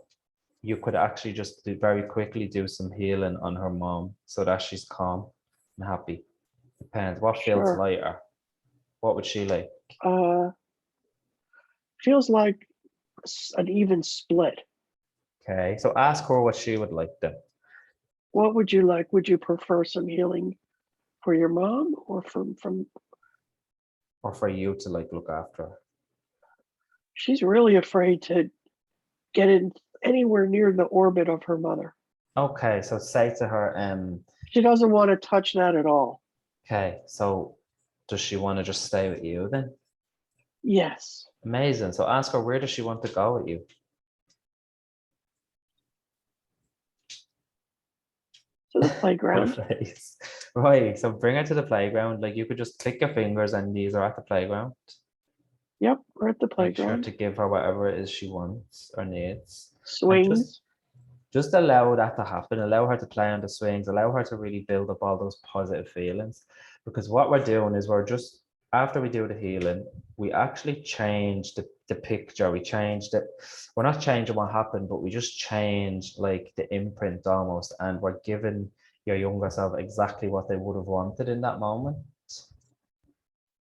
you could actually just very quickly do some healing on her mom so that she's calm and happy. Depends. What feels Sure. lighter? What would she like? Uh, Feels like an even split. Okay, so ask her what she would like then. What would you like? Would you prefer some healing for your mom or from Or for you to like look after her. she's really afraid to get in anywhere near the orbit of her mother. Okay, so say to her, She doesn't want to touch that at all. okay, so does she want to just stay with you then? Yes. Amazing. So ask her, where does she want to go with you? to the Her playground. face. Right. So bring her to the playground. Like you could just click your fingers and these are at the playground. Yep, we're at the Make sure playground. to give her whatever it is she wants or needs. And Swings. just allow that to happen. Allow her to play on the swings. Allow her to really build up all those positive feelings. Because what we're doing is we're just, after we do the healing, we actually change the picture. We changed it. We're not changing what happened, but we just change like the imprint almost. And we're giving your younger self exactly what they would have wanted in that moment.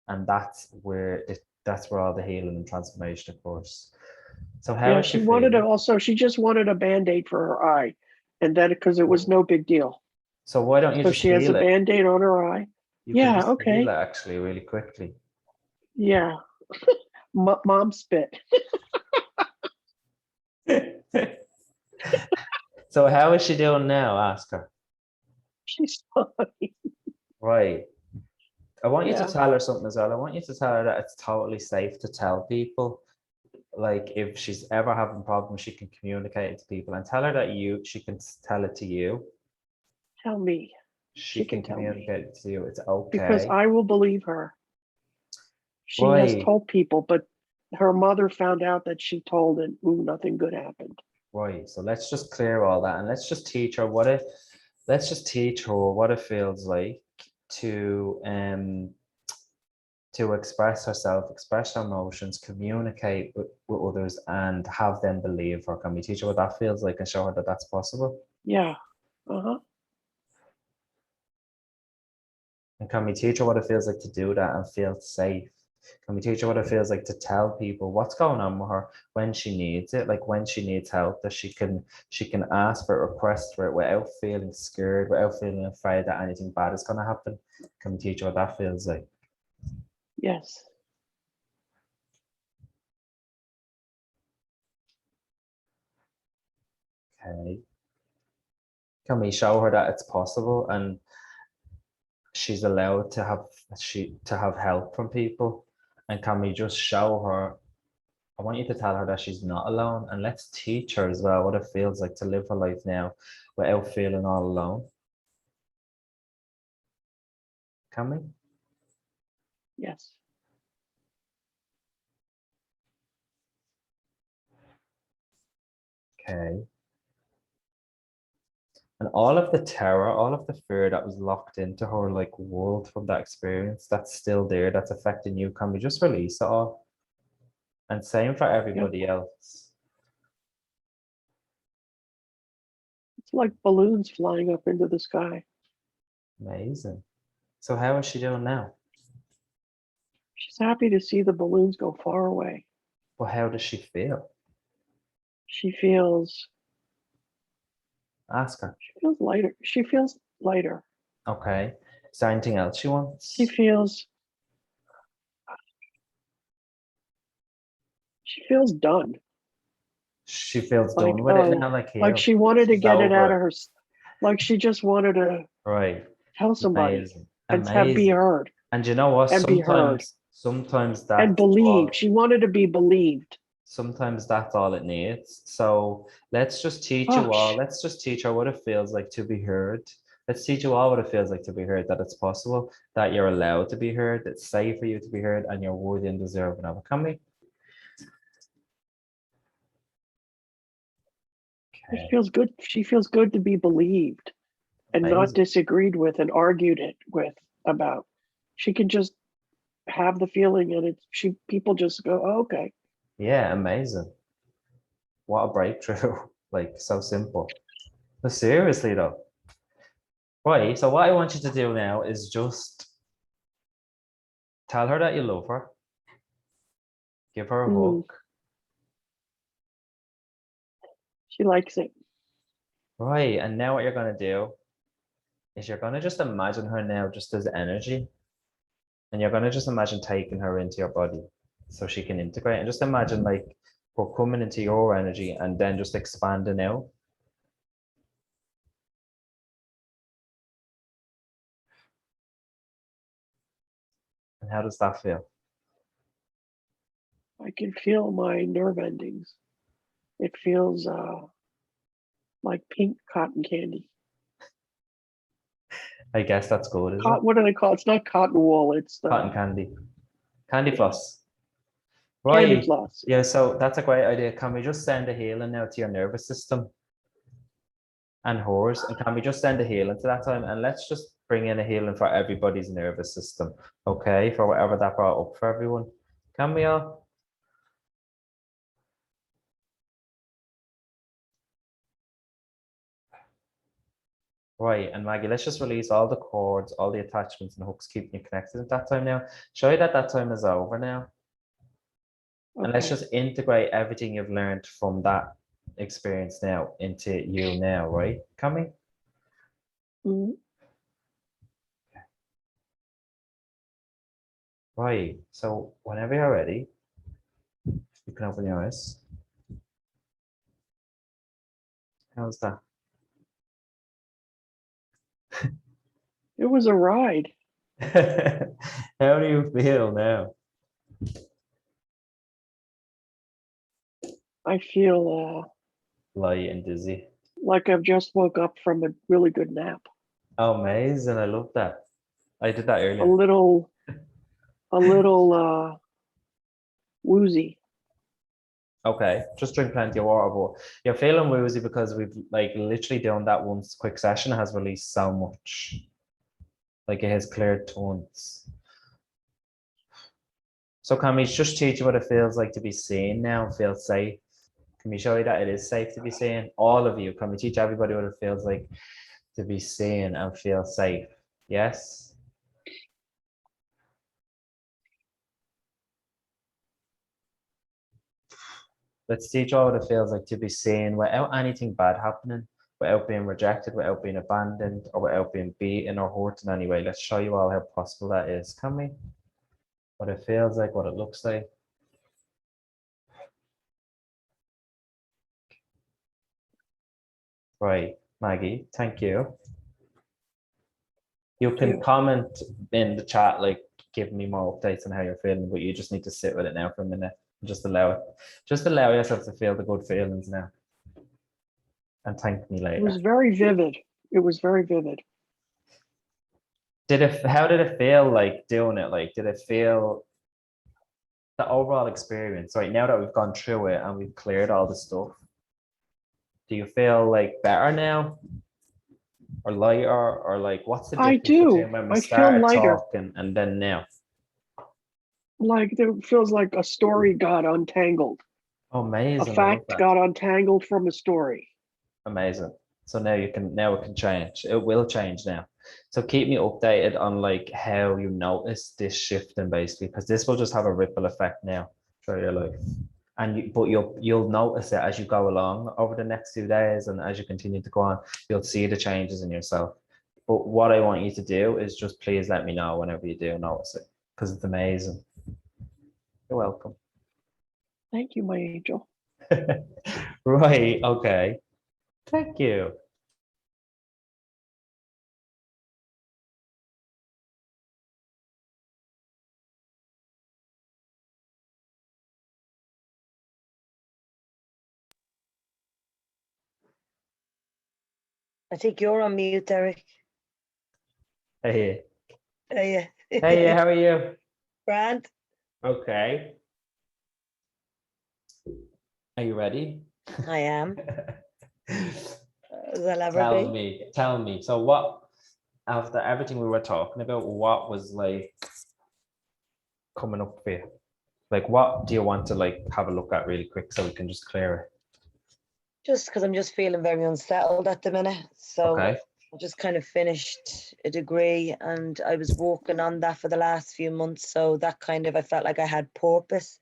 And that's where all the healing and transformation occurs. So how Yeah, is she she wanted to feeling? also, she just wanted a Band-Aid for her eye. And that because it was no big deal. So why don't you So just she has a heal it? Band-Aid on her eye. You could Yeah, just heal it okay. actually really quickly. Yeah. Mom spit. So how is she doing now? Ask her. She's fine. Right. I want you to Yeah. tell her something as well. I want you to tell her that it's totally safe to tell people. Like if she's ever having problems, she can communicate it to people and tell her that she can tell it to you. Tell me. She She can can tell me. communicate it to you. It's Because okay. I will believe her. She has Right. told people, but her mother found out that she told and ooh, nothing good happened. Right. So let's just clear all that and let's just teach her let's just teach her what it feels like to express herself, express her emotions, communicate with others, and have them believe her. Can we teach her what that feels like and show her that that's possible? Yeah. Uh-huh. And can we teach her what it feels like to do that and feel safe? Can we teach her what it feels like to tell people what's going on with her when she needs it, like when she needs help, that she can ask for it, request for it without feeling scared, without feeling afraid that anything bad is going to happen? Can we teach her what that feels like? Yes. Okay. Can we show her that it's possible and she's allowed to have help from people? And can we just show her, I want you to tell her that she's not alone, and let's teach her as well what it feels like to live her life now without feeling all alone. Can we? Yes. Okay. And all of the terror, all of the fear that was locked into her like world from that experience, that's still there, that's affecting you. Can we just release it all? And same for Yep. everybody else. It's like balloons flying up into the sky. Amazing. So how is she doing now? She's happy to see the balloons go far away. Well, how does she feel? She feels Ask her. she feels lighter. She feels lighter. Okay. Is there anything else she She wants? feels she feels done. She feels Like, done with it oh, now, like like healed. she wanted to She's get it out over of it. her, like she just wanted to Right. tell somebody Amazing. and have be Amazing. heard And you know what? and be heard Sometimes and believed. She wanted to be believed. that's all it needs. So let's just teach Oh, you all. Let's just teach her what it feels like to be heard. Let's teach you all what it feels like to be heard, that it's possible, that you're allowed to be heard, it's safe for you to be heard, and you're worthy and deserving of it. Can we? it Okay. feels good. She feels good to be believed and not Amazing. disagreed with and argued it with about. She can just have the feeling and people just go, oh, okay. Yeah, amazing. What a breakthrough. Like so simple. But seriously though. Right. So what I want you to do now is just tell her that you love her. Give her a Mm, hug. she likes it. Right. And now what you're gonna do is you're gonna just imagine her now just as energy. And you're gonna just imagine taking her into your body so she can integrate. And just imagine like her coming into your energy and then just expanding out. And how does that feel? I can feel my nerve endings. It feels like pink cotton candy. I guess that's good, is it? What do they call it? It's not cotton wool. It's Cotton the candy. Candy floss. candy Right. floss. Yeah, so that's a great idea. Can we just send a healing now to your nervous system and hers? And can we just send a healing to that time? And let's just bring in a healing for everybody's nervous system, okay? For whatever that brought up for everyone. Can we all? Right, and Maggie, let's just release all the cords, all the attachments and hooks keeping you connected at that time now. Show you that that time is over now. And let's Okay. just integrate everything you've learned from that experience now into you now, right? Can we? Mhm. Right, so whenever you're ready, you can open your eyes. How's that? It was a ride. How do you feel now? I feel Light and dizzy. like I've just woke up from a really good nap. Oh, amazing. I love that. I did that A earlier. little, a little woozy. Okay, just drink plenty of water, but you're feeling woozy because we've like literally done that one quick session has released so much. Like it has cleared tons. So can we just teach you what it feels like to be seen now and feel safe? Can we show you that it is safe to be seen? All of you, can we teach everybody what it feels like to be seen and feel safe? Yes? Let's teach all what it feels like to be seen without anything bad happening, without being rejected, without being abandoned, or without being beaten or hurt in any way. Let's show you all how possible that is. Can we? What it feels like, what it looks like. Right, Maggie, thank you. You Thank can you. comment in the chat, like give me more updates on how you're feeling, but you just need to sit with it now for a minute. Just allow it. Just allow yourself to feel the good feelings now. And thank me It was later. very vivid. It was very vivid. How did it feel like doing it? Like, did it feel the overall experience, right? Now that we've gone through it and we've cleared all the stuff, do you feel like better now? Or lighter? Or like what's the I difference do. between when we I feel started lighter. talking and then now? Like it feels like a story got untangled. Oh, A amazing. I love fact that. got untangled from a story. Amazing. So now it can change. It will change now. So keep me updated on like how you notice this shifting basically, because this will just have a ripple effect now through your life. And but you'll notice it as you go along over the next 2 days, and as you continue to go on, you'll see the changes in yourself. But what I want you to do is just please let me know whenever you do notice it, because it's amazing. You're welcome. Thank you, my angel. Right. Okay. Thank you. I think you're on mute, Derek. Hey. Are you? Hey, how are you? Grant? Okay. Are you ready? I am. As I'll ever Tell be. me, tell me. So what, after everything we were talking about, what was like coming up for you? Like, what do you want to like have a look at really quick so we can just clear it? Just because I'm just feeling very unsettled at the minute. So Okay. I just kind of finished a degree and I was working on that for the last few months. So that kind of, I felt like I had purpose.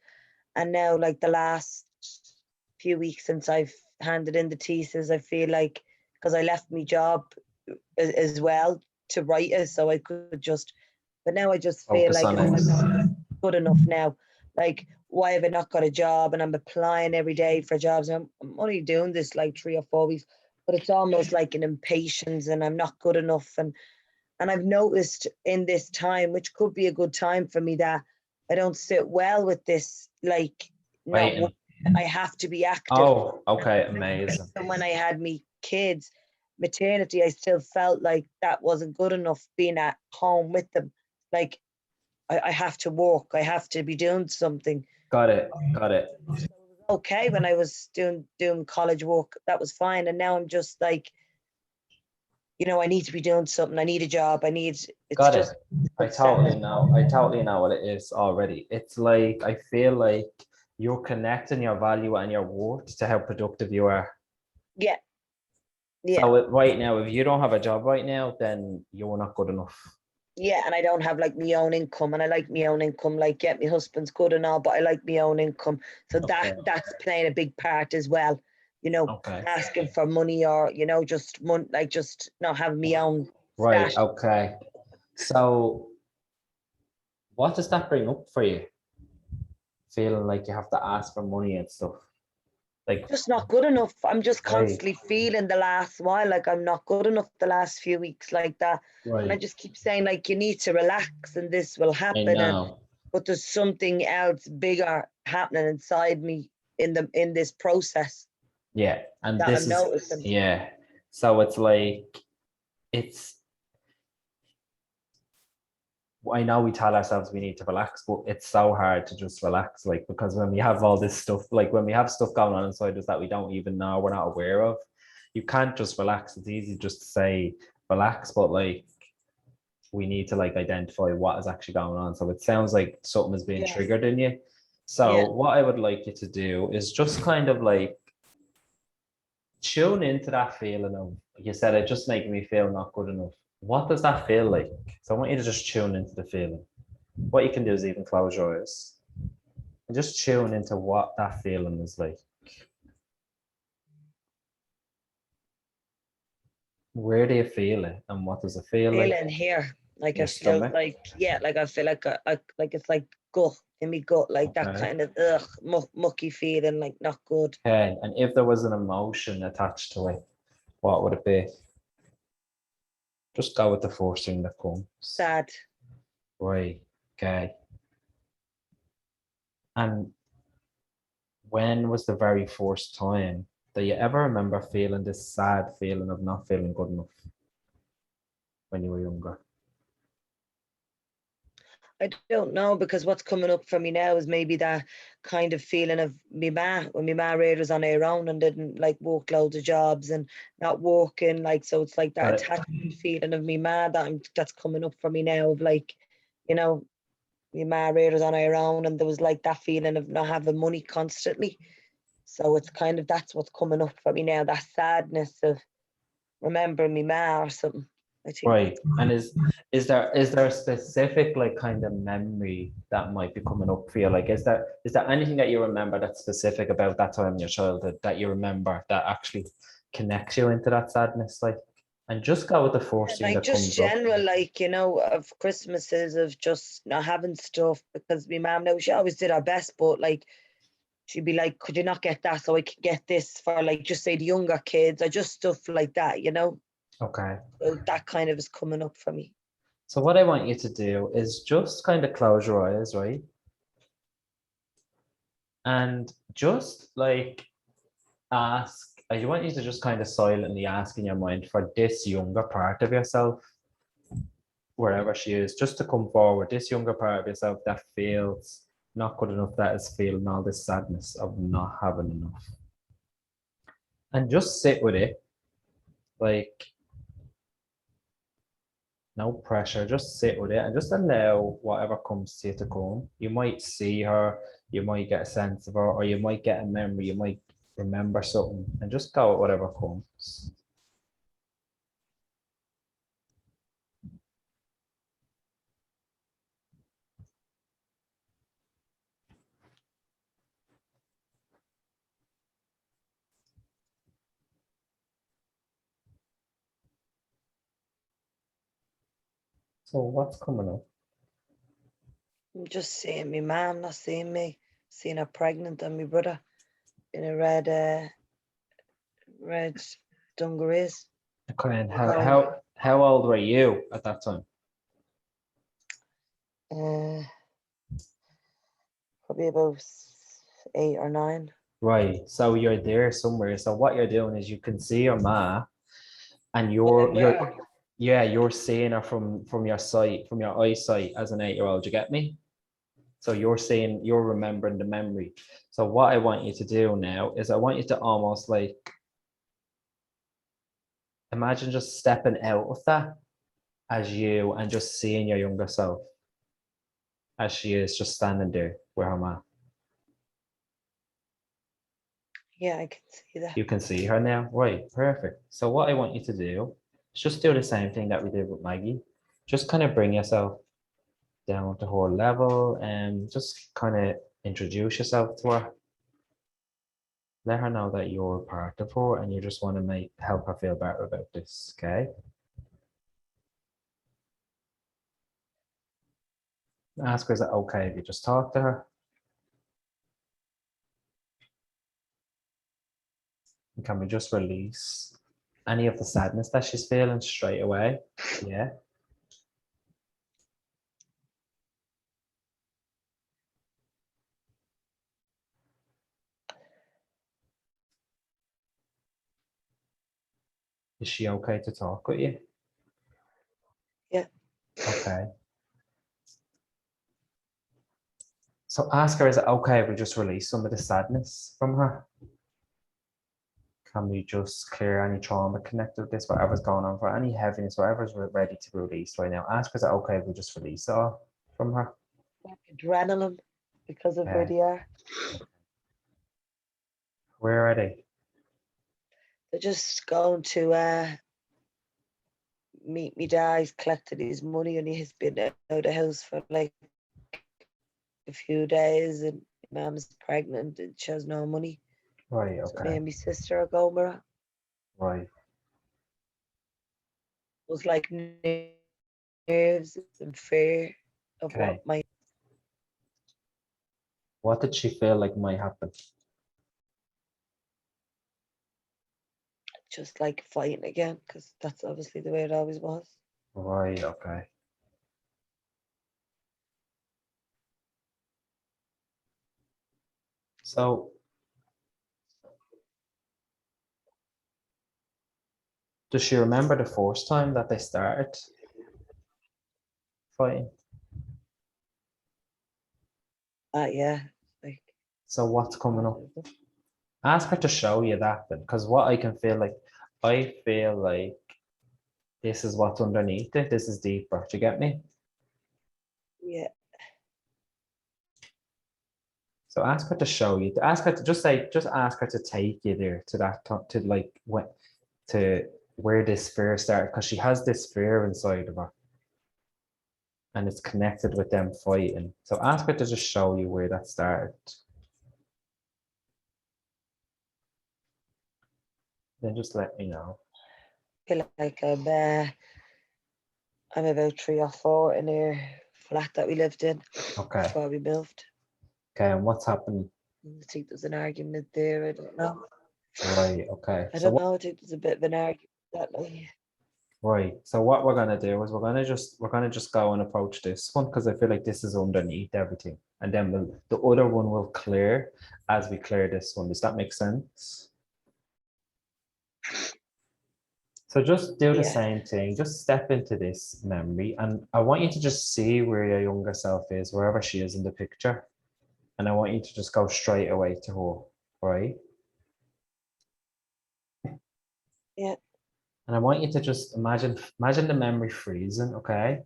And now, like the last few weeks since I've handed in the thesis, I feel like, because I left my job as well to write it, so I could just, but now I just feel Focus like on I'm it. good enough now. Like, why have I not got a job? And I'm applying every day for jobs. And I'm only doing this like 3 or 4 weeks, but it's almost like an impatience and I'm not good enough. And I've noticed in this time, which could be a good time for me, that I don't sit well with this, like, not Waiting. I have to be active. Oh, okay, amazing. And when I had me kids, maternity, I still felt like that wasn't good enough being at home with them. Like I have to work, I have to be doing something. Got it. Okay, when I was doing college work, that was fine. And now I'm just like, I need to be doing something. I need a job. It's Got just it. I totally know what it is already. It's like, I feel like you're connecting your value and your worth to how productive you are. yeah. So right now, if you don't have a job right now, then you're not good enough. Yeah, and I don't have like my own income, and I like my own income. Like, yeah, my husband's good and all, but I like my own income. So Okay. that's playing a big part as well. Okay. Asking for money, or just like just not having my own Right. stash. Okay. So what does that bring up for you? Feeling like you have to ask for money and stuff. Like, Just not good enough. I'm just right, constantly feeling the last while like I'm not good enough the last few weeks like that. And I right. just keep saying like you need to relax and this will I happen. know. But there's something else bigger happening inside me in this process Yeah. And that this I'm is, noticing. yeah. So it's like, it's, I know we tell ourselves we need to relax, but it's so hard to just relax, like, because when we have all this stuff, like when we have stuff going on inside us that we don't even know, we're not aware of, you can't just relax. It's easy just to say relax, but like we need to like identify what is actually going on. So it sounds like something is being Yeah. triggered in you. So Yeah. what I would like you to do is just kind of like tune into that feeling of, you said it just making me feel not good enough. What does that feel like? So I want you to just tune into the feeling. What you can do is even close your eyes and just tune into what that feeling is like. Where do you feel it, and what does it feel like? Feeling here. Like Your I feel stomach? like, yeah, like I feel like like it's like gut in me gut, like that Okay. kind of mucky feeling, like not good. Okay. And if there was an emotion attached to it, what would it be? Just go with the first thing that comes. Sad. Right. Okay. And when was the very first time that you ever remember feeling this sad feeling of not feeling good enough when you were younger? I don't know, because what's coming up for me now is maybe that kind of feeling of me ma when my ma really was on her own and didn't like work loads of jobs and not working, like, so it's like that Got it. attachment feeling of me ma that's coming up for me now of like, you know, my ma really was on her own and there was like that feeling of not having money constantly. So it's kind of that's what's coming up for me now, that sadness of remembering me ma or something. I think Right. And is there a specific like kind of memory that might be coming up for you? Like, is there anything that you remember that's specific about that time in your childhood that you remember that actually connects you into that sadness? Like, and just go with the first thing like that just comes up. general, like, of Christmases of just not having stuff, because my mom, now she always did her best, but like she'd be like, could you not get that so I could get this for like just say the younger kids, or just stuff like that, Okay. So that kind of is coming up for me. So what I want you to do is just kind of close your eyes, right? And just like ask, I want you to just kind of silently ask in your mind for this younger part of yourself, wherever she is, just to come forward, this younger part of yourself that feels not good enough, that is feeling all this sadness of not having enough. And just sit with it, like no pressure, just sit with it and just allow whatever comes to you to come. You might see her, you might get a sense of her, or you might get a memory, you might remember something, and just go with whatever comes. So what's coming up? I'm just seeing my mom, not seeing me, seeing her pregnant and my brother in a red dungarees. Okay, and how old were you at that time? uh, Probably about 8 or 9. Right. So you're there somewhere. So what you're doing is you can see your ma and you're seeing her from your sight, from your eyesight as an 8-year-old. You get me? So you're remembering the memory. So what I want you to do now is I want you to almost like imagine just stepping out of that as you and just seeing your younger self as she is just standing there where I'm at. Yeah, I can see that. You can see her now. Right, perfect. So what I want you to do is just do the same thing that we did with Maggie. Just kind of bring yourself down to her level and just kind of introduce yourself to her. Let her know that you're part of her and you just want to help her feel better about this, okay? Ask her, is it okay if you just talk to her? And can we just release any of the sadness that she's feeling straight away? Yeah. Is she okay to talk with you? Yeah. Okay. So ask her, is it okay if we just release some of the sadness from her? Can we just clear any trauma connected with this, whatever's going on, for any heaviness, whatever's ready to be released right now? Ask her, is it okay if we just release it all from her? Like adrenaline because of where Okay. they are. Where are they? They're just going to meet me dad. He's collected his money and he's been out of the house for like a few days, and my mum's pregnant and she has no money. Right, So me okay. and my sister are going with her. Right. It was like nerves and fear of Okay. what might. What did she feel like might happen? Just like fighting again, because that's obviously the way it always was. Right, okay. So does she remember the first time that they started fighting? Yeah, like So what's coming up? Ask her to show you that then, because what I feel like this is what's underneath it. This is deeper. Do you get me? yeah, So ask her to show you. Ask her to just ask her to take you there to that to like what to where this fear started, because she has this fear inside of her, and it's connected with them fighting. So ask her to just show you where that started. Then just let me know. feel like I'm about 3 or 4 in our flat that we lived in Okay. before we moved. Okay, and what's happening? I think there's an argument there. I don't know. Right. Okay. I don't know. I think there's a bit of an argument that way. Right. So what we're gonna do is we're gonna just go and approach this one, because I feel like this is underneath everything, and then the other one will clear as we clear this one. Does that make sense? So just do the Yeah. same thing. Just step into this memory, and I want you to just see where your younger self is, wherever she is in the picture, and I want you to just go straight away to her. Right. Yeah. And I want you to just imagine the memory freezing, okay?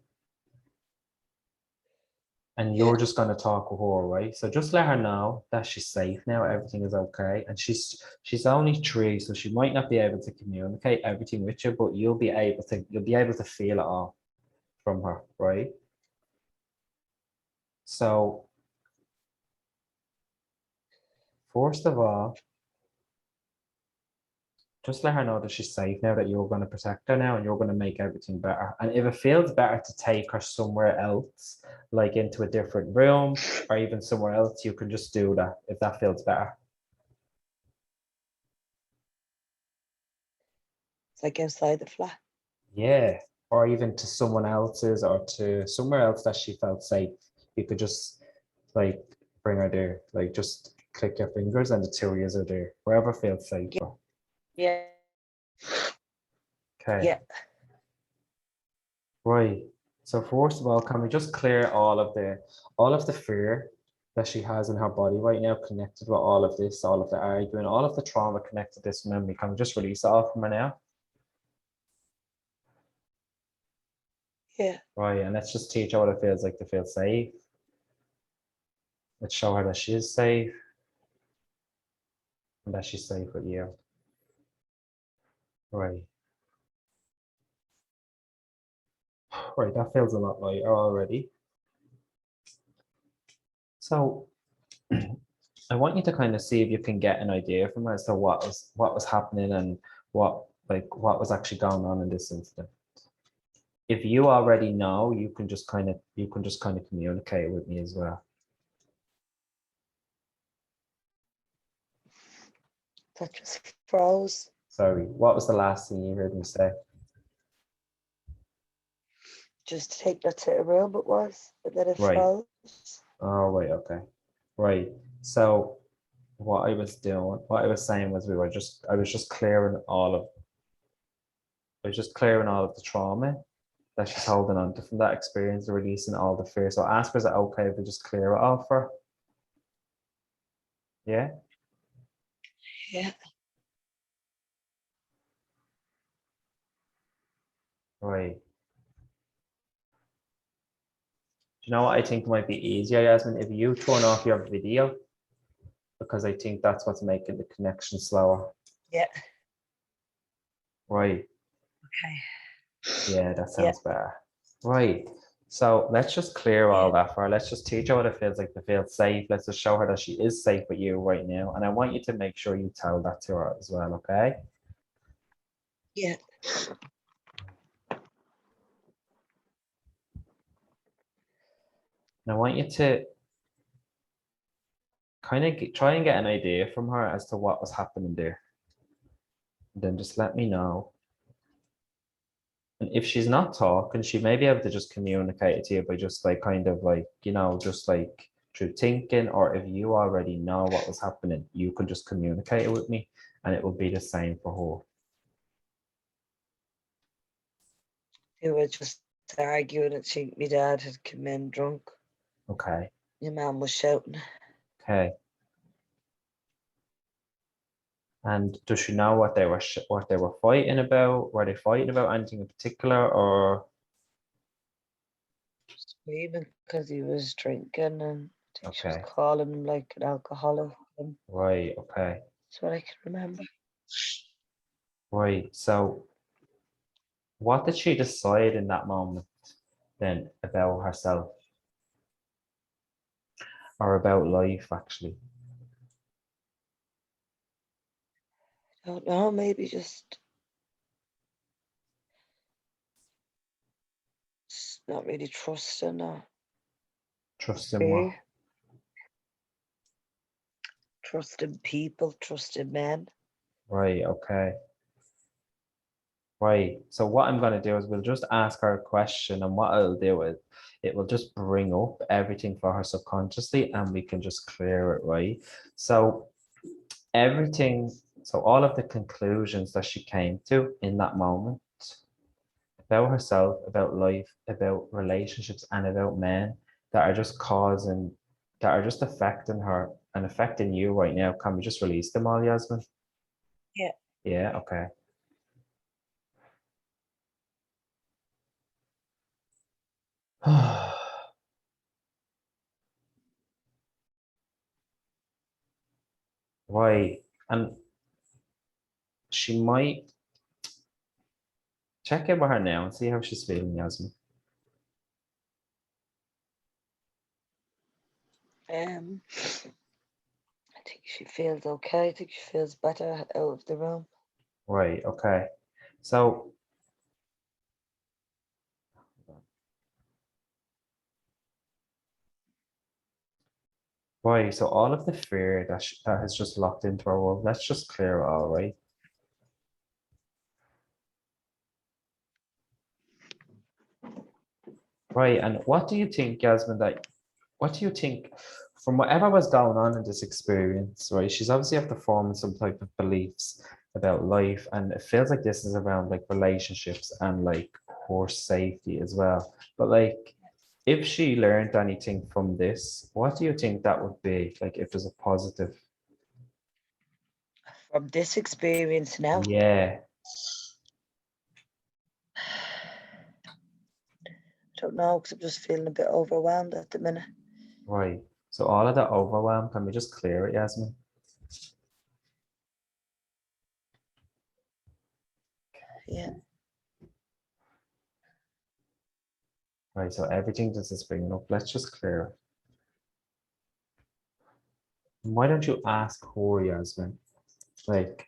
And Yeah. you're just going to talk with her, right? So just let her know that she's safe now, everything is okay. And she's only 3, so she might not be able to communicate everything with you, but you'll be able to feel it all from her, right? So first of all, just let her know that she's safe now, that you're going to protect her now, and you're going to make everything better. And if it feels better to take her somewhere else, like into a different room or even somewhere else, you can just do that if that feels better. It's like outside the flat. Yeah. Or even to someone else's, or to somewhere else that she felt safe. You could just like bring her there, like just click your fingers and the 2 of yous are there, wherever feels safer. Yeah. Okay. Yeah. Right. So first of all, can we just clear all of the fear that she has in her body right now, connected with all of this, all of the arguing, all of the trauma connected to this memory? Can we just release it off from her now? Yeah. Right. And let's just teach her what it feels like to feel safe. Let's show her that she is safe and that she's safe with you. Right. Right. That feels a lot lighter already. So I want you to kind of see if you can get an idea from her as to what was happening and what was actually going on in this incident. If you already know, you can just kind of communicate with me as well. That just froze. Sorry, what was the last thing you heard me say? Just to take that to a room it was, but then it Right. froze. Oh, right, okay. Right. So what I was saying was I was just clearing all of the trauma that she's holding on to from that experience and releasing all the fear. So ask her, is it okay if we just clear it off for her? Yeah? Yeah. Right. Do you know what I think might be easier, Yasmin? If you turn off your video, because I think that's what's making the connection slower. Yeah. Right. Okay. Yeah, that sounds better. Right. So let's just clear all that for her. Let's just teach her what it feels like to feel safe. Let's just show her that she is safe with you right now. And I want you to make sure you tell that to her as well, okay? Yeah. And I want you to kind of try and get an idea from her as to what was happening there. And then just let me know. And if she's not talking, she may be able to just communicate it to you by just just like through thinking, or if you already know what was happening, you can just communicate it with me and it will be the same for They were just arguing and my dad had come in drunk. her. Okay. Your mum was shouting. Okay. And does she know what they were fighting about? Were they fighting about anything in particular, or? Screaming because he was drinking, and I think she was Okay. calling him like an alcoholic. Right. Okay. That's what I can remember. Right. So, what did she decide in that moment then about herself or about life, actually? I don't know, maybe just not really trusting or Trusting what? fear. Trusting people, trusting men. Right. Okay. Right. So what I'm going to do is we'll just ask her a question, and what I'll do is it will just bring up everything for her subconsciously, and we can just clear it, right? So all of the conclusions that she came to in that moment about herself, about life, about relationships, and about men that are just affecting her and affecting you right now. Can we just release them all, Yasmin? Yeah. Yeah. Okay. Right. And she might check in with her now and see how she's feeling, Yasmin. I think she feels okay. I think she feels better out of the room. Right. Okay. So right. So all of the fear that has just locked into her world, let's just clear it all, right? Right. And what do you think, Yasmin, what do you think from whatever was going on in this experience, right? She's obviously after forming some type of beliefs about life, and it feels like this is around like relationships and like horse safety as well. But like, if she learned anything from this, what do you think that would be? Like, if there's a positive? From this experience now, Yeah. I don't know, because I'm just feeling a bit overwhelmed at the minute. Right. So all of that overwhelm, can we just clear it, Yasmin? Yeah. Right. So everything this is bringing up, let's just clear it. And why don't you ask her, Yasmin? Like,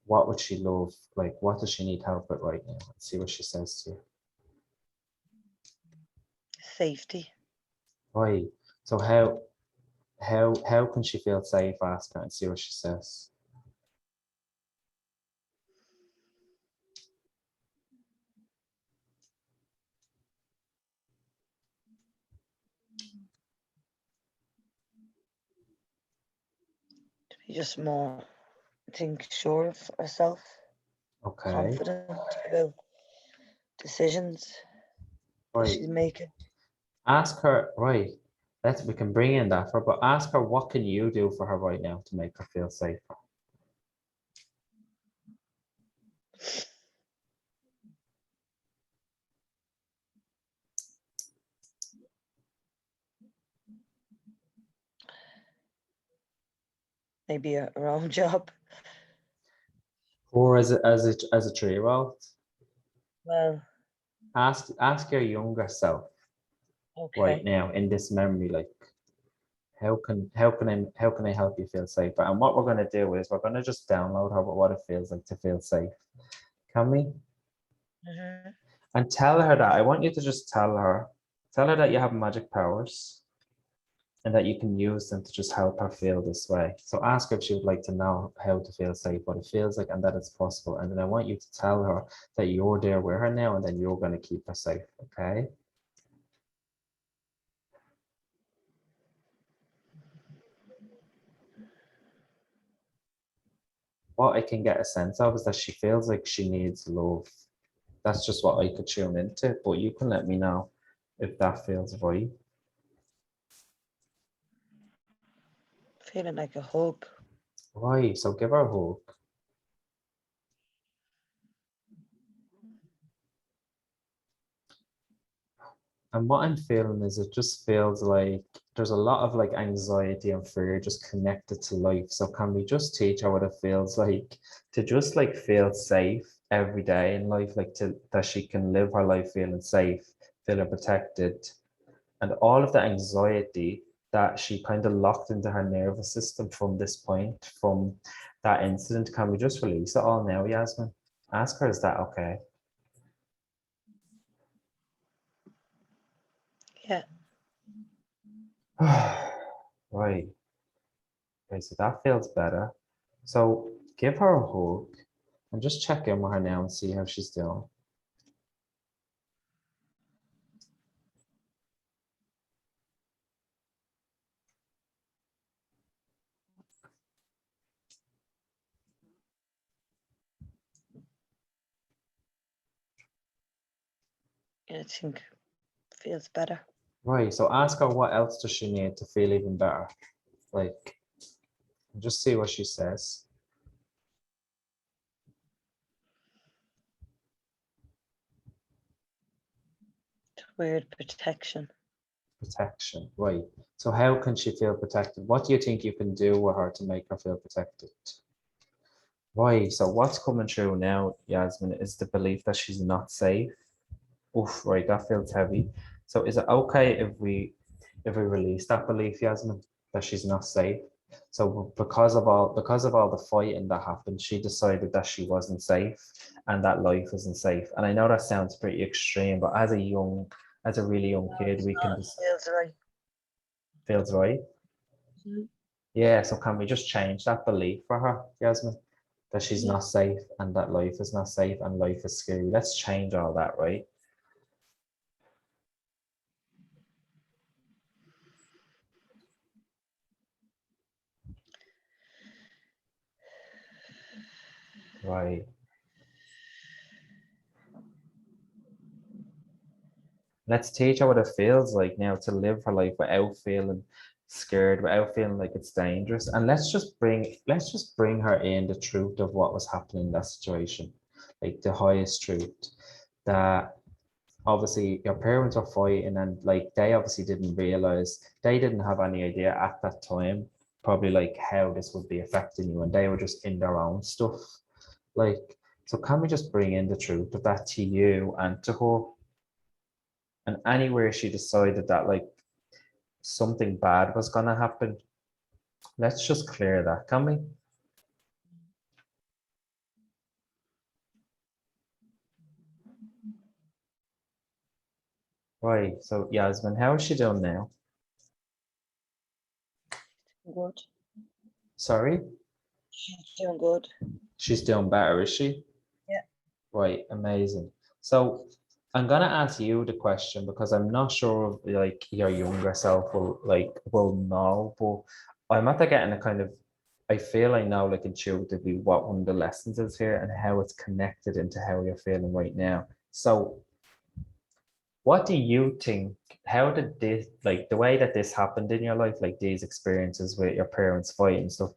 what would she love? Like, what does she need help with right now? Let's see what she says to you. Safety. Right. So how can she feel safe? Ask her and see what she says. To be just more, I think, sure of herself, Okay. confident about decisions that Right. she's making. Ask her, right. We can bring in that for, but ask her, what can you do for her right now to make her feel safer? Maybe her own job. Or as a 3-year-old, Well, ask your younger self right okay. now in this memory, like, how can I help you feel safer? And what we're gonna do is we're gonna just download her what it feels like to feel safe. Can we? Mhm. And tell her that. I want you to just tell her that you have magic powers and that you can use them to just help her feel this way. So ask her if she would like to know how to feel safe, what it feels like, and that it's possible. And then I want you to tell her that you're there with her now and then you're going to keep her safe, okay? What I can get a sense of is that she feels like she needs love. That's just what I could tune into, but you can let me know if that feels right. Feeling like a hug. Right, so give her a hug. And what I'm feeling is it just feels like there's a lot of like anxiety and fear just connected to life. So can we just teach her what it feels like to just like feel safe every day in life, like to that she can live her life feeling safe, feeling protected, and all of the anxiety that she kind of locked into her nervous system from this point, from that incident. Can we just release it all now, Yasmin? Ask her, is that okay? Yeah. Right. Okay, so that feels better. So give her a hug and just check in with her now and see how she's doing. I think feels better. Right, so ask her what else does she need to feel even better. Like, just see what she says. Weird protection. Protection, right. So how can she feel protected? What do you think you can do with her to make her feel protected? Right, so what's coming through now, Yasmin, is the belief that she's not safe. Oof, right, that feels heavy. So is it okay if we release that belief, Yasmin, that she's not safe? So because of all the fighting that happened, she decided that she wasn't safe and that life isn't safe. And I know that sounds pretty extreme, but as a really young kid, we can just Feels right. feels right. Mhm. Yeah, so can we just change that belief for her, Yasmin? That she's Yeah. not safe and that life is not safe and life is scary. Let's change all that, right? Right. Let's teach her what it feels like now to live her life without feeling scared, without feeling like it's dangerous. And let's just bring her in the truth of what was happening in that situation. Like the highest truth. That obviously your parents were fighting and like they obviously didn't realize, they didn't have any idea at that time, probably like how this would be affecting you, and they were just in their own stuff. Like, so can we just bring in the truth of that to you and to her? And anywhere she decided that like something bad was gonna happen, let's just clear that, can we? Right. So Yasmin, how is she doing now? Good. Sorry? She's doing good. She's doing better, is she? Yeah. Right, amazing. So I'm gonna ask you the question because I'm not sure if like your younger self will know, but I'm after getting a kind of, I feel I know like intuitively what one of the lessons is here and how it's connected into how you're feeling right now. So what do you think? How did this, like the way that this happened in your life, like these experiences with your parents fighting and stuff,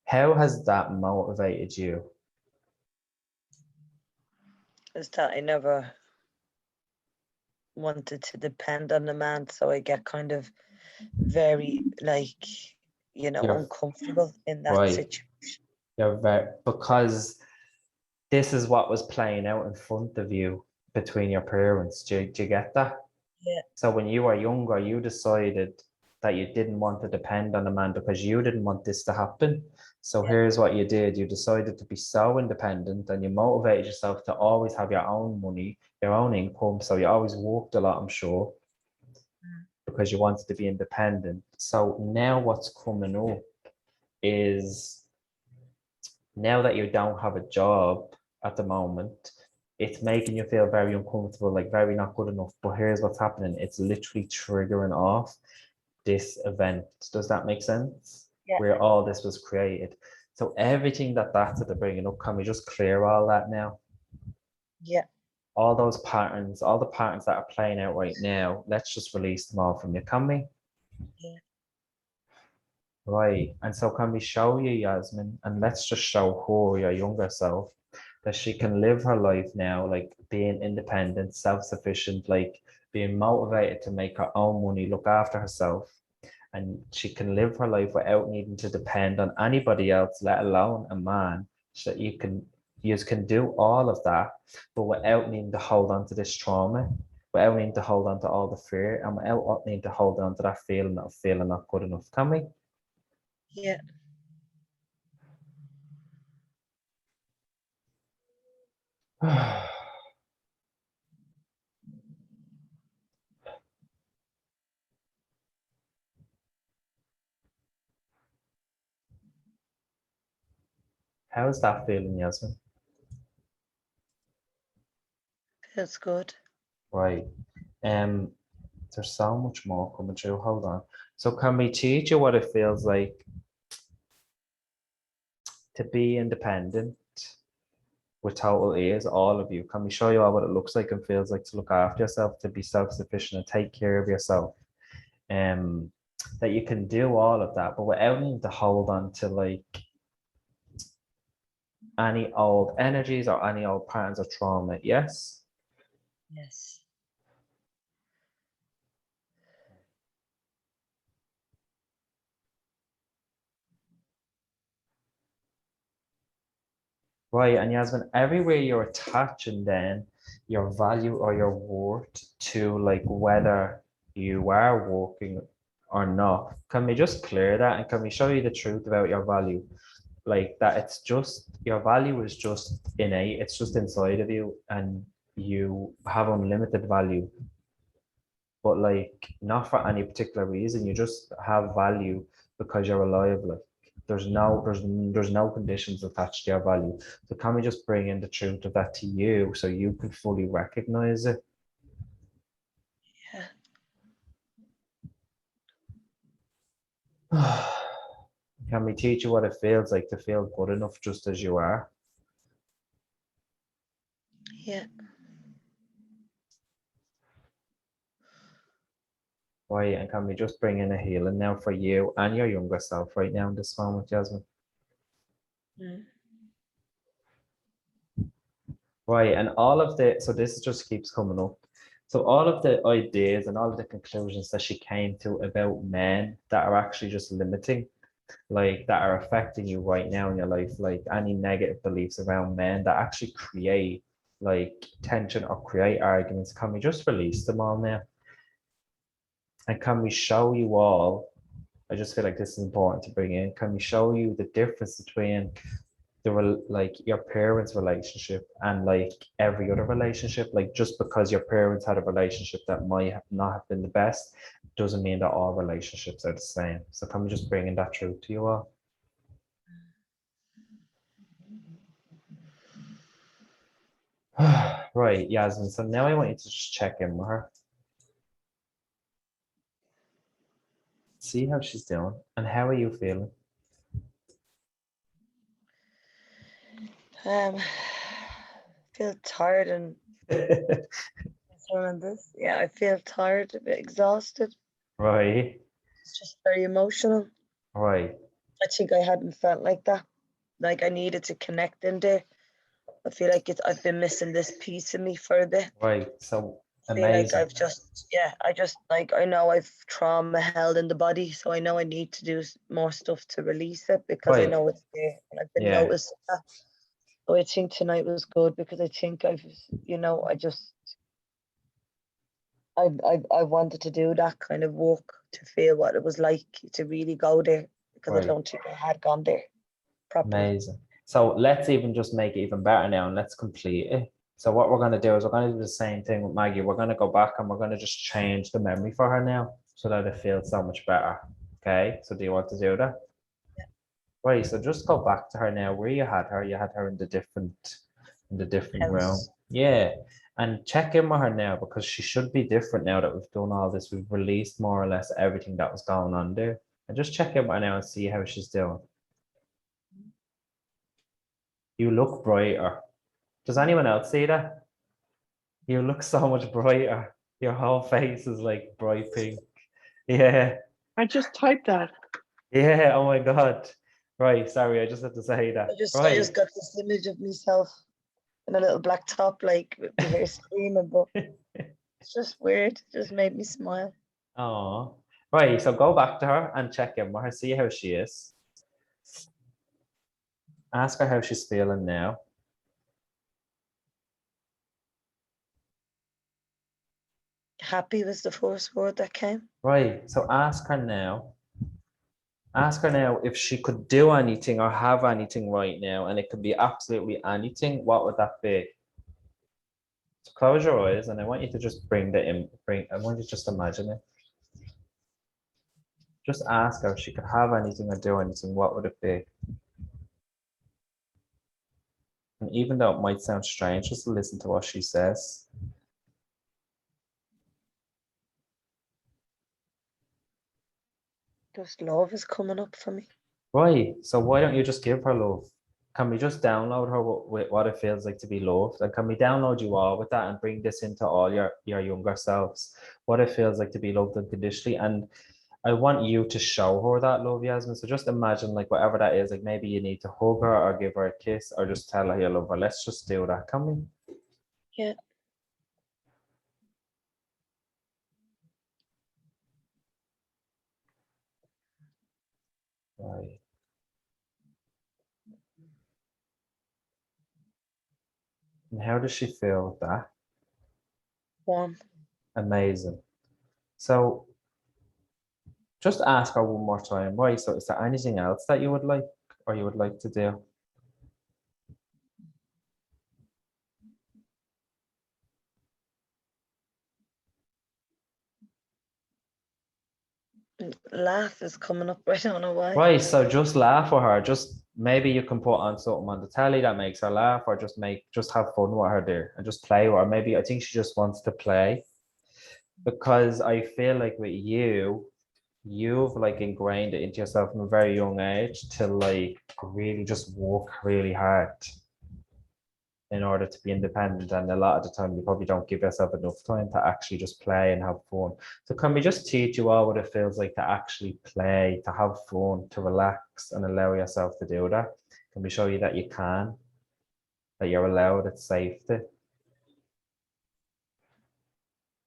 how has that motivated you? Is that I never wanted to depend on the man, so I get kind of very like, You're uncomfortable in that right. situation. You're very, because this is what was playing out in front of you between your parents. Do you get that? Yeah. So when you were younger, you decided that you didn't want to depend on a man because you didn't want this to happen. So Yeah. here's what you did. You decided to be so independent and you motivated yourself to always have your own money, your own income. So you always worked a lot, I'm sure, because you wanted to be independent. So now what's coming up is, now that you don't have a job at the moment, it's making you feel very uncomfortable, like very not good enough. But here's what's happening. It's literally triggering off this event. Does that make sense? Yeah. Where all this was created. So everything that's at the bringing up, can we just clear all that now? Yeah. All those patterns, all the patterns that are playing out right now, let's just release them all from you, can we? Yeah. Right. And so can we show you, Yasmin, and let's just show her, your younger self, that she can live her life now, like being independent, self-sufficient, like being motivated to make her own money, look after herself. And she can live her life without needing to depend on anybody else, let alone a man. So that you can do all of that, but without needing to hold on to this trauma, without needing to hold on to all the fear, and without needing to hold on to that feeling of feeling not good enough. Can we? Yeah. How's that feeling, Yasmin? Feels good. Right. There's so much more coming through. Hold on. So can we teach you what it feels like to be independent with total ease, all of you? Can we show you all what it looks like and feels like to look after yourself, to be self-sufficient and take care of yourself? That you can do all of that, but without needing to hold on to like any old energies or any old patterns of trauma. Yes? Yes. Right, and Yasmin, everywhere you're attaching then your value or your worth to like whether you are working or not, can we just clear that and can we show you the truth about your value? Like that it's just, your value is just innate, it's just inside of you and you have unlimited value, but like not for any particular reason, you just have value because you're alive. Like there's no conditions attached to your value. So can we just bring in the truth of that to you so you can fully recognize it? Can we teach you what it feels like to feel good enough just as you are? Yeah. Right, and can we just bring in a healing now for you and your younger self right now in this moment, Jasmine? Mm. Right, and all of the, so this just keeps coming up. So all of the ideas and all of the conclusions that she came to about men that are actually just limiting, like that are affecting you right now in your life, like any negative beliefs around men that actually create like tension or create arguments, can we just release them all now? And can we show you all, I just feel like this is important to bring in, can we show you the difference between like your parents' relationship and like every other relationship? Like just because your parents had a relationship that might have not have been the best doesn't mean that all relationships are the same. So can we just bring in that truth to you all? Right, Yasmin. So now I want you to just check in with her. See how she's doing and how are you feeling? Feel tired and this. Yeah, I feel tired, a bit exhausted. Right, It's just very emotional. right, I think I hadn't felt like that. Like I needed to connect in there. I feel like I've been missing this piece of me for a bit. right. So I feel like amazing. I've just, I just like, I know I've trauma held in the body, so I know I need to do more stuff to release it because I Right. know it's there and I've been Yeah. noticing that. So I think tonight was good because I think I wanted to do that kind of work to feel what it was like to really go there because I Right. don't think I had gone there properly. Amazing. So let's even just make it even better now and let's complete it. So what we're going to do is we're going to do the same thing with Maggie. We're going to go back and we're going to just change the memory for her now so that it feels so much better. Okay. So do you want to do that? Yeah. Right. So just go back to her now where you had her. You had her in the different room. House. Yeah. And check in with her now because she should be different now that we've done all this. We've released more or less everything that was going on there. And just check in with her now and see how she's doing. You look brighter. Does anyone else see that? You look so much brighter. Your whole face is like bright pink. Yeah. I just typed that. Yeah. Oh my God. Right. Sorry. I just had to say that. I just Right. got this image of myself in a little black top, like with my hair screaming, but it's just weird. It just made me smile. Oh. Right. So go back to her and check in with her. See how she is. Ask her how she's feeling now. Happy was the first word that came. Right. So ask her now. Ask her now if she could do anything or have anything right now, and it could be absolutely anything. What would that be? So close your eyes, and I want you to just bring the in. I want you to just imagine it. Just ask her if she could have anything or do anything. What would it be? And even though it might sound strange, just listen to what she says. Just love is coming up for me. Right. So why don't you just give her love? Can we just download her with what it feels like to be loved? And can we download you all with that and bring this into all your younger selves? What it feels like to be loved unconditionally. And I want you to show her that love, Yasmin. So just imagine like whatever that is, like maybe you need to hug her or give her a kiss or just tell her you love her. Let's just do that, can we? Yeah. Right. And how does she feel with that? Warm. Amazing. So just ask her one more time, right? So is there anything else that you would like or you would like to do? Laugh is coming up. I don't know why. Right, so just laugh with her. Just maybe you can put on something on the telly that makes her laugh, or just have fun with her there and just play with her. Maybe I think she just wants to play because I feel like with you, you've like ingrained it into yourself from a very young age to like really just work really hard. in order to be independent, and a lot of the time you probably don't give yourself enough time to actually just play and have fun. So can we just teach you all what it feels like to actually play, to have fun, to relax and allow yourself to do that? Can we show you that you can, that you're allowed, it's safe to?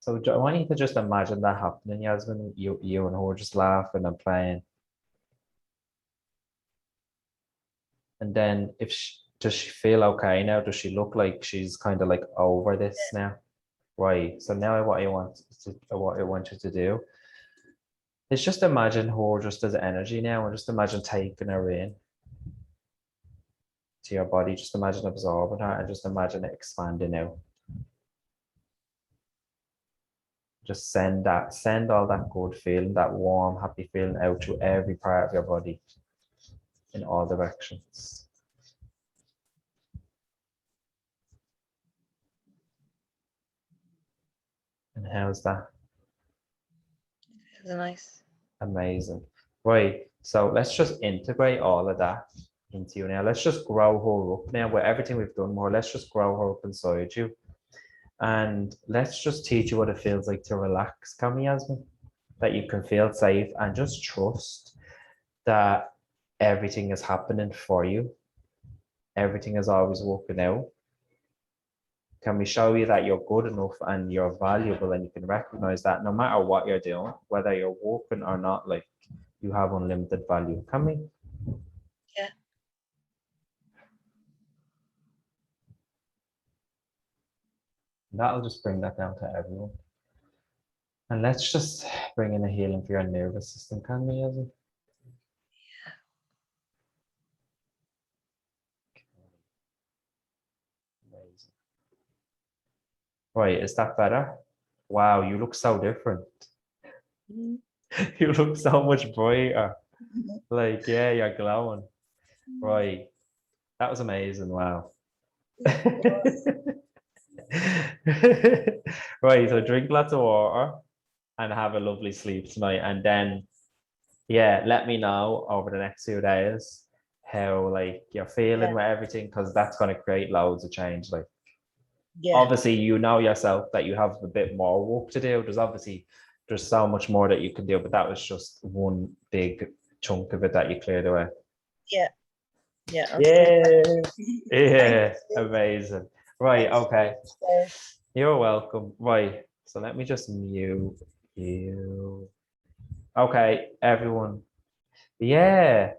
So I want you to just imagine that happening, Yasmin, you and her just laughing and playing. And then does she feel okay now? Does she look like she's kind of like over this now? Right. So now what I want you to do is just imagine her just as energy now, and just imagine taking her in to your body. Just imagine absorbing her, and just imagine it expanding out. Just send all that good feeling, that warm, happy feeling out to every part of your body in all directions. And how's that? It's nice. Amazing. Right. So let's just integrate all of that into you now. Let's just grow her up now with everything we've done more. Let's just grow her up inside you. And let's just teach you what it feels like to relax, can we, Yasmin? That you can feel safe and just trust that everything is happening for you. Everything is always working out. Can we show you that you're good enough and you're valuable, and you can recognize that no matter what you're doing, whether you're working or not, like you have unlimited value. Can we? Yeah. That'll just bring that down to everyone. And let's just bring in a healing for your nervous system, can we, Yasmin? Amazing. Right, is that better? Wow, you look so different. You look so much brighter. Like, yeah, you're glowing. Right. That was amazing. Wow. Right, so drink lots of water and have a lovely sleep tonight. And then, yeah, let me know over the next few days how like you're feeling with everything, because that's going to create loads of change. Like, obviously, you know yourself that you have a bit more work to do. There's so much more that you can do, but that was just one big chunk of it that you cleared away. Yeah. Yeah, amazing. Right, okay. You're welcome. Right, so let me just mute you. Okay, everyone. Yeah.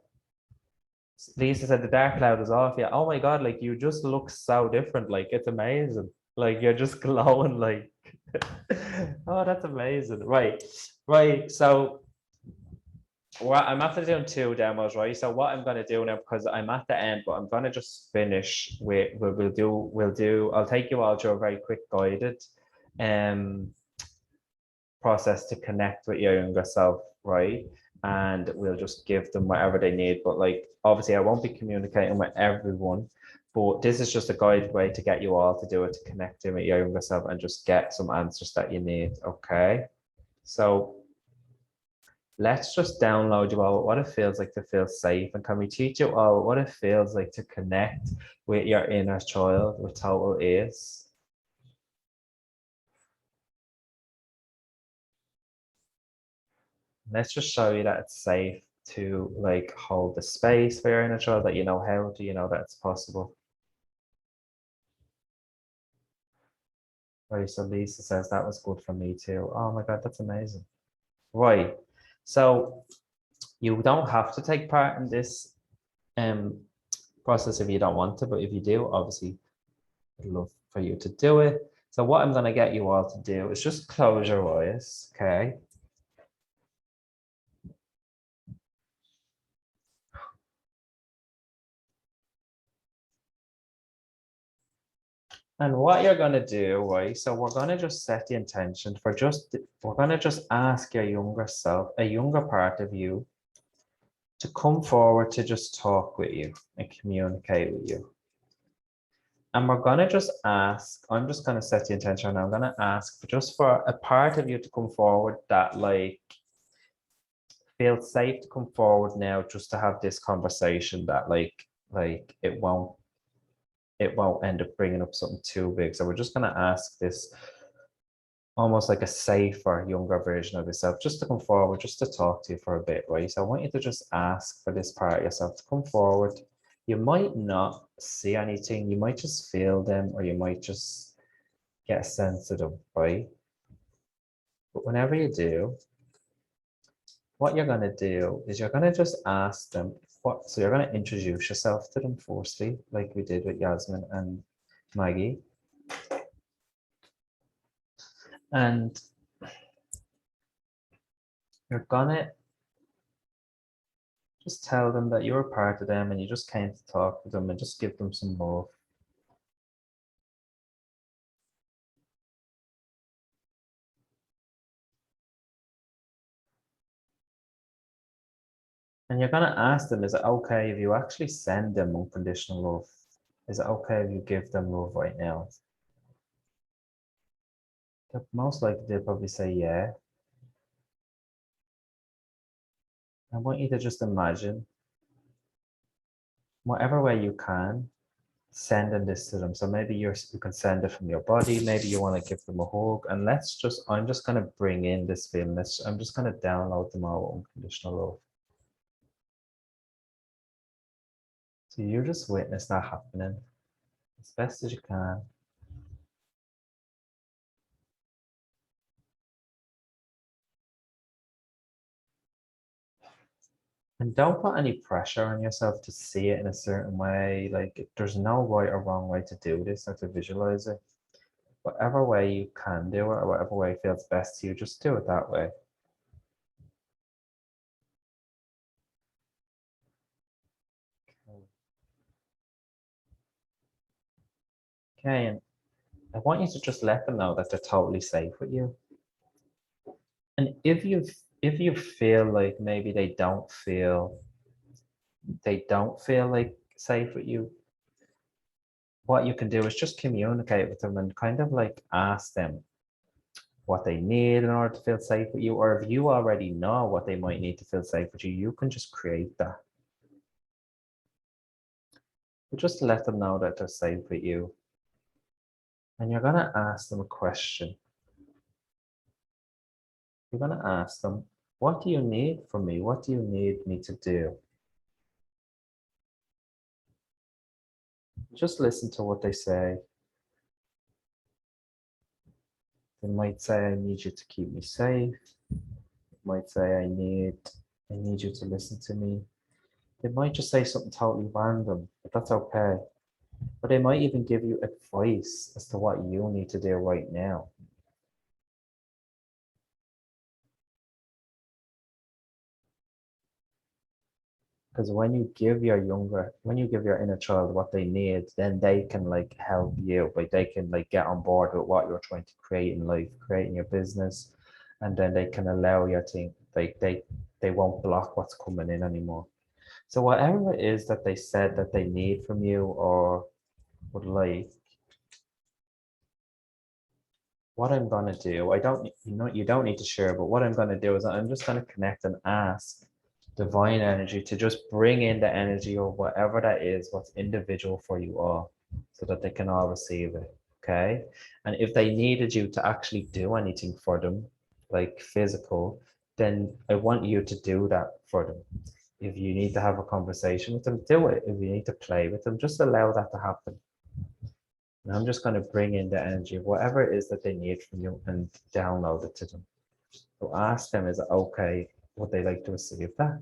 Lisa said the dark cloud is off. Yeah. Oh my God, like you just look so different. Like it's amazing. Like you're just glowing. Like, oh, that's amazing. Right. So I'm after doing 2 demos, right? So what I'm gonna do now, because I'm at the end, but I'm gonna just finish with I'll take you all through a very quick guided process to connect with your younger self, right? And we'll just give them whatever they need. But like obviously I won't be communicating with everyone, but this is just a guided way to get you all to do it, to connect in with your younger self and just get some answers that you need. Okay. So let's just download you all what it feels like to feel safe. And can we teach you all what it feels like to connect with your inner child with total ease? Let's just show you that it's safe to like hold the space for your inner child, that you know how do you know that it's possible. Right, so Lisa says that was good for me too. Oh my God, that's amazing. Right, so you don't have to take part in this process if you don't want to, but if you do, obviously I'd love for you to do it. So what I'm going to get you all to do is just close your eyes, okay? And what you're going to do, right? So we're going to just set the intention for we're going to just ask your younger self, a younger part of you, to come forward to just talk with you and communicate with you. And we're going to just ask, I'm just going to set the intention, and I'm going to ask for a part of you to come forward that like feels safe to come forward now, just to have this conversation, that like it won't it won't end up bringing up something too big. So we're just going to ask this almost like a safer, younger version of yourself just to come forward, just to talk to you for a bit, right? So I want you to just ask for this part of yourself to come forward. You might not see anything, you might just feel them, or you might just get a sense of them, right? But whenever you do, what you're going to do is you're going to just ask them what, so you're going to introduce yourself to them firstly, like we did with Yasmin and Maggie. And you're gonna just tell them that you're a part of them and you just came to talk to them and just give them some love. And you're gonna ask them, is it okay if you actually send them unconditional love? Is it okay if you give them love right now? Most likely they'll probably say yeah. I want you to just imagine, whatever way you can, sending this to them. So maybe you can send it from your body, maybe you want to give them a hug, and I'm just going to bring in this feeling. I'm just going to download them all unconditional love. So you just witness that happening as best as you can. And don't put any pressure on yourself to see it in a certain way. Like, there's no right or wrong way to do this or to visualize it. Whatever way you can do it, or whatever way feels best to you, just do it that way. Okay, and I want you to just let them know that they're totally safe with you. And if you feel like maybe they don't feel like safe with you, what you can do is just communicate with them and kind of like ask them what they need in order to feel safe with you, or if you already know what they might need to feel safe with you, you can just create that. But just let them know that they're safe with you. And you're gonna ask them a question. You're gonna ask them, what do you need from me? What do you need me to do? Just listen to what they say. They might say, I need you to keep me safe. They might say, I need you to listen to me. They might just say something totally random, but that's okay. But they might even give you advice as to what you need to do right now. Because when you give your inner child what they need, then they can like help you. Like they can like get on board with what you're trying to create in life, creating your business, and then they can allow your thing. Like they won't block what's coming in anymore. So whatever it is that they said that they need from you or would like, what I'm gonna do, you don't need to share, but what I'm gonna do is I'm just gonna connect and ask divine energy to just bring in the energy of whatever that is, what's individual for you all, so that they can all receive it. Okay. And if they needed you to actually do anything for them, like physical, then I want you to do that for them. If you need to have a conversation with them, do it. If you need to play with them, just allow that to happen. And I'm just going to bring in the energy of whatever it is that they need from you and download it to them. So ask them, is it okay? Would they like to receive that?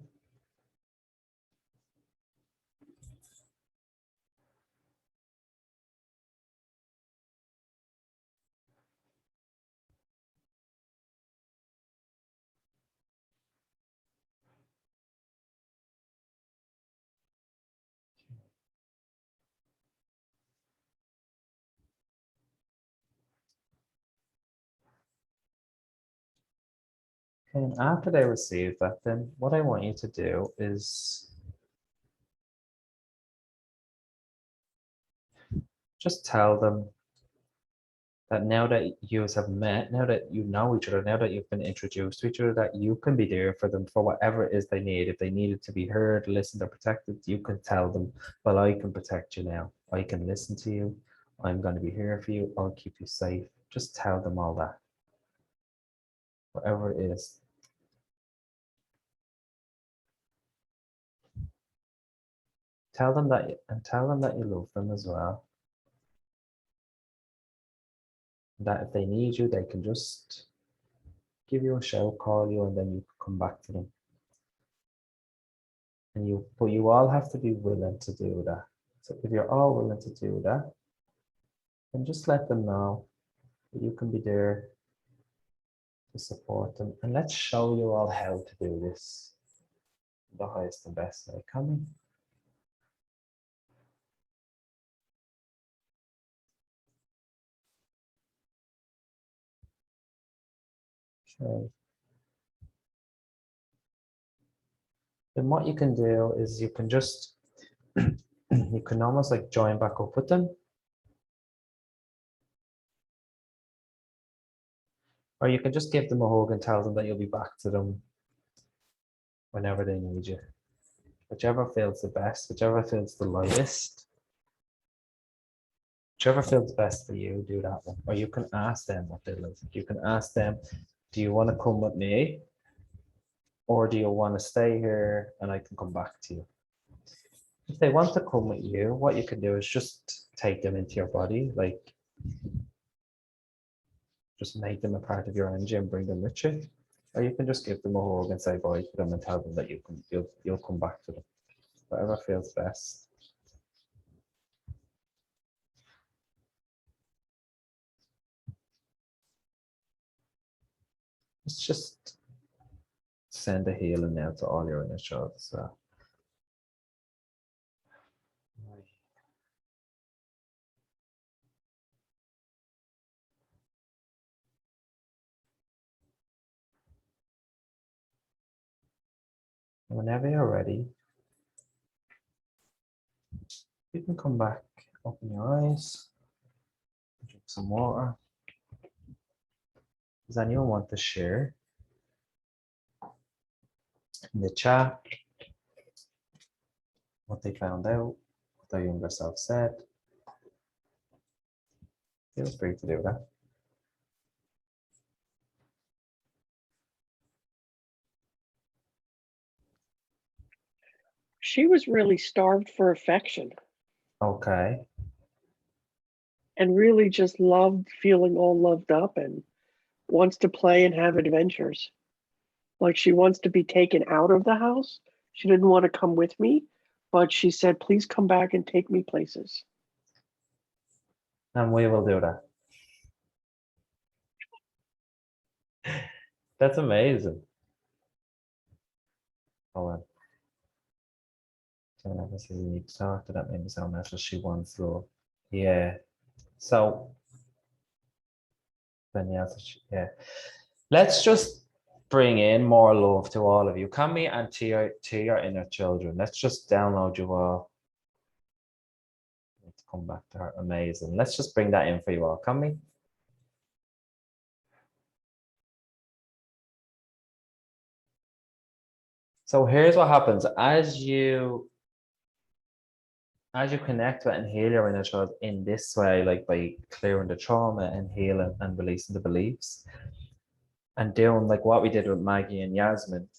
And after they receive that, then what I want you to do is just tell them that now that you have met, now that you know each other, now that you've been introduced to each other, that you can be there for them for whatever it is they need. If they needed to be heard, listened, or protected, you can tell them, well, I can protect you now. I can listen to you. I'm going to be here for you. I'll keep you safe. Just tell them all that. Whatever it is. Tell them that, and tell them that you love them as well. That if they need you, they can just give you a shout, call you, and then you can come back to them. But you all have to be willing to do that. So if you're all willing to do that, then just let them know that you can be there to support them. And let's show you all how to do this the highest and best way. Coming. Okay. Then what you can do is you can just, you can almost like join back up with them. Or you can just give them a hug and tell them that you'll be back to them whenever they need you. Whichever feels the best, whichever feels the lightest, whichever feels best for you, do that one. Or you can ask them what they like. You can ask them, do you want to come with me? Or do you want to stay here and I can come back to you? If they want to come with you, what you can do is just take them into your body, like just make them a part of your energy and bring them with you. Or you can just give them a hug and say bye to them and tell them that you'll come back to them. Whatever feels best. Let's just send a healing now to all your inner child. So. Whenever you're ready, you can come back, open your eyes, drink some water. Does anyone want to share in the chat what they found out, what their younger self said? Feel free to do that. She was really starved for affection Okay. and really just loved feeling all loved up and wants to play and have adventures. Like she wants to be taken out of the house. She didn't want to come with me, but she said, please come back and take me places. And we will do that. That's amazing. Hold on. So never says you need to talk to that maybe so much as she wants love. Yeah. So then yeah. Let's just bring in more love to all of you. Come me and to your inner children. Let's just download you all. Let's come back to her. Amazing. Let's just bring that in for you all. Come me. So here's what happens as you connect with and heal your inner child in this way, like by clearing the trauma and healing and releasing the beliefs and doing like what we did with Maggie and Yasmin,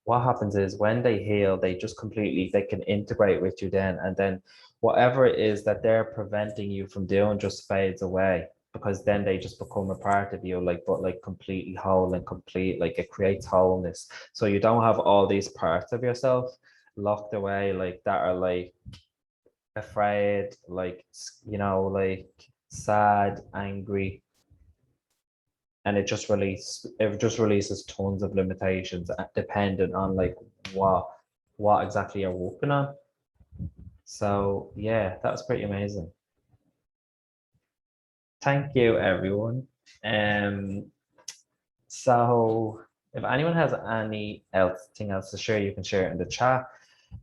what happens is when they heal, they just completely, they can integrate with you then, and then whatever it is that they're preventing you from doing just fades away, because then they just become a part of you, like, but like completely whole and complete, like it creates wholeness. So you don't have all these parts of yourself locked away, like that are like afraid, like, you know, like sad, angry, and it just releases tons of limitations dependent on like what exactly you're working on. So yeah, that's pretty amazing. Thank you, everyone. So if anyone has anything else to share, you can share it in the chat.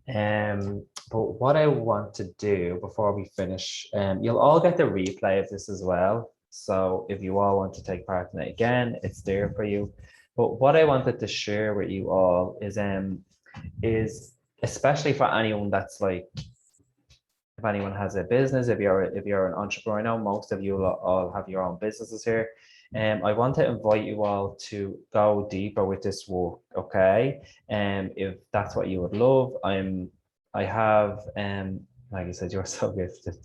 But what I want to do before we finish, you'll all get the replay of this as well. So if you all want to take part in it again, it's there for you. But what I wanted to share with you all is especially for anyone that's like, if anyone has a business, if you're an entrepreneur, I know most of you all have your own businesses here. I want to invite you all to go deeper with this work, okay? If that's what you would love, I have like I said, you're so gifted.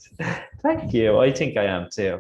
Thank you. I think I am too.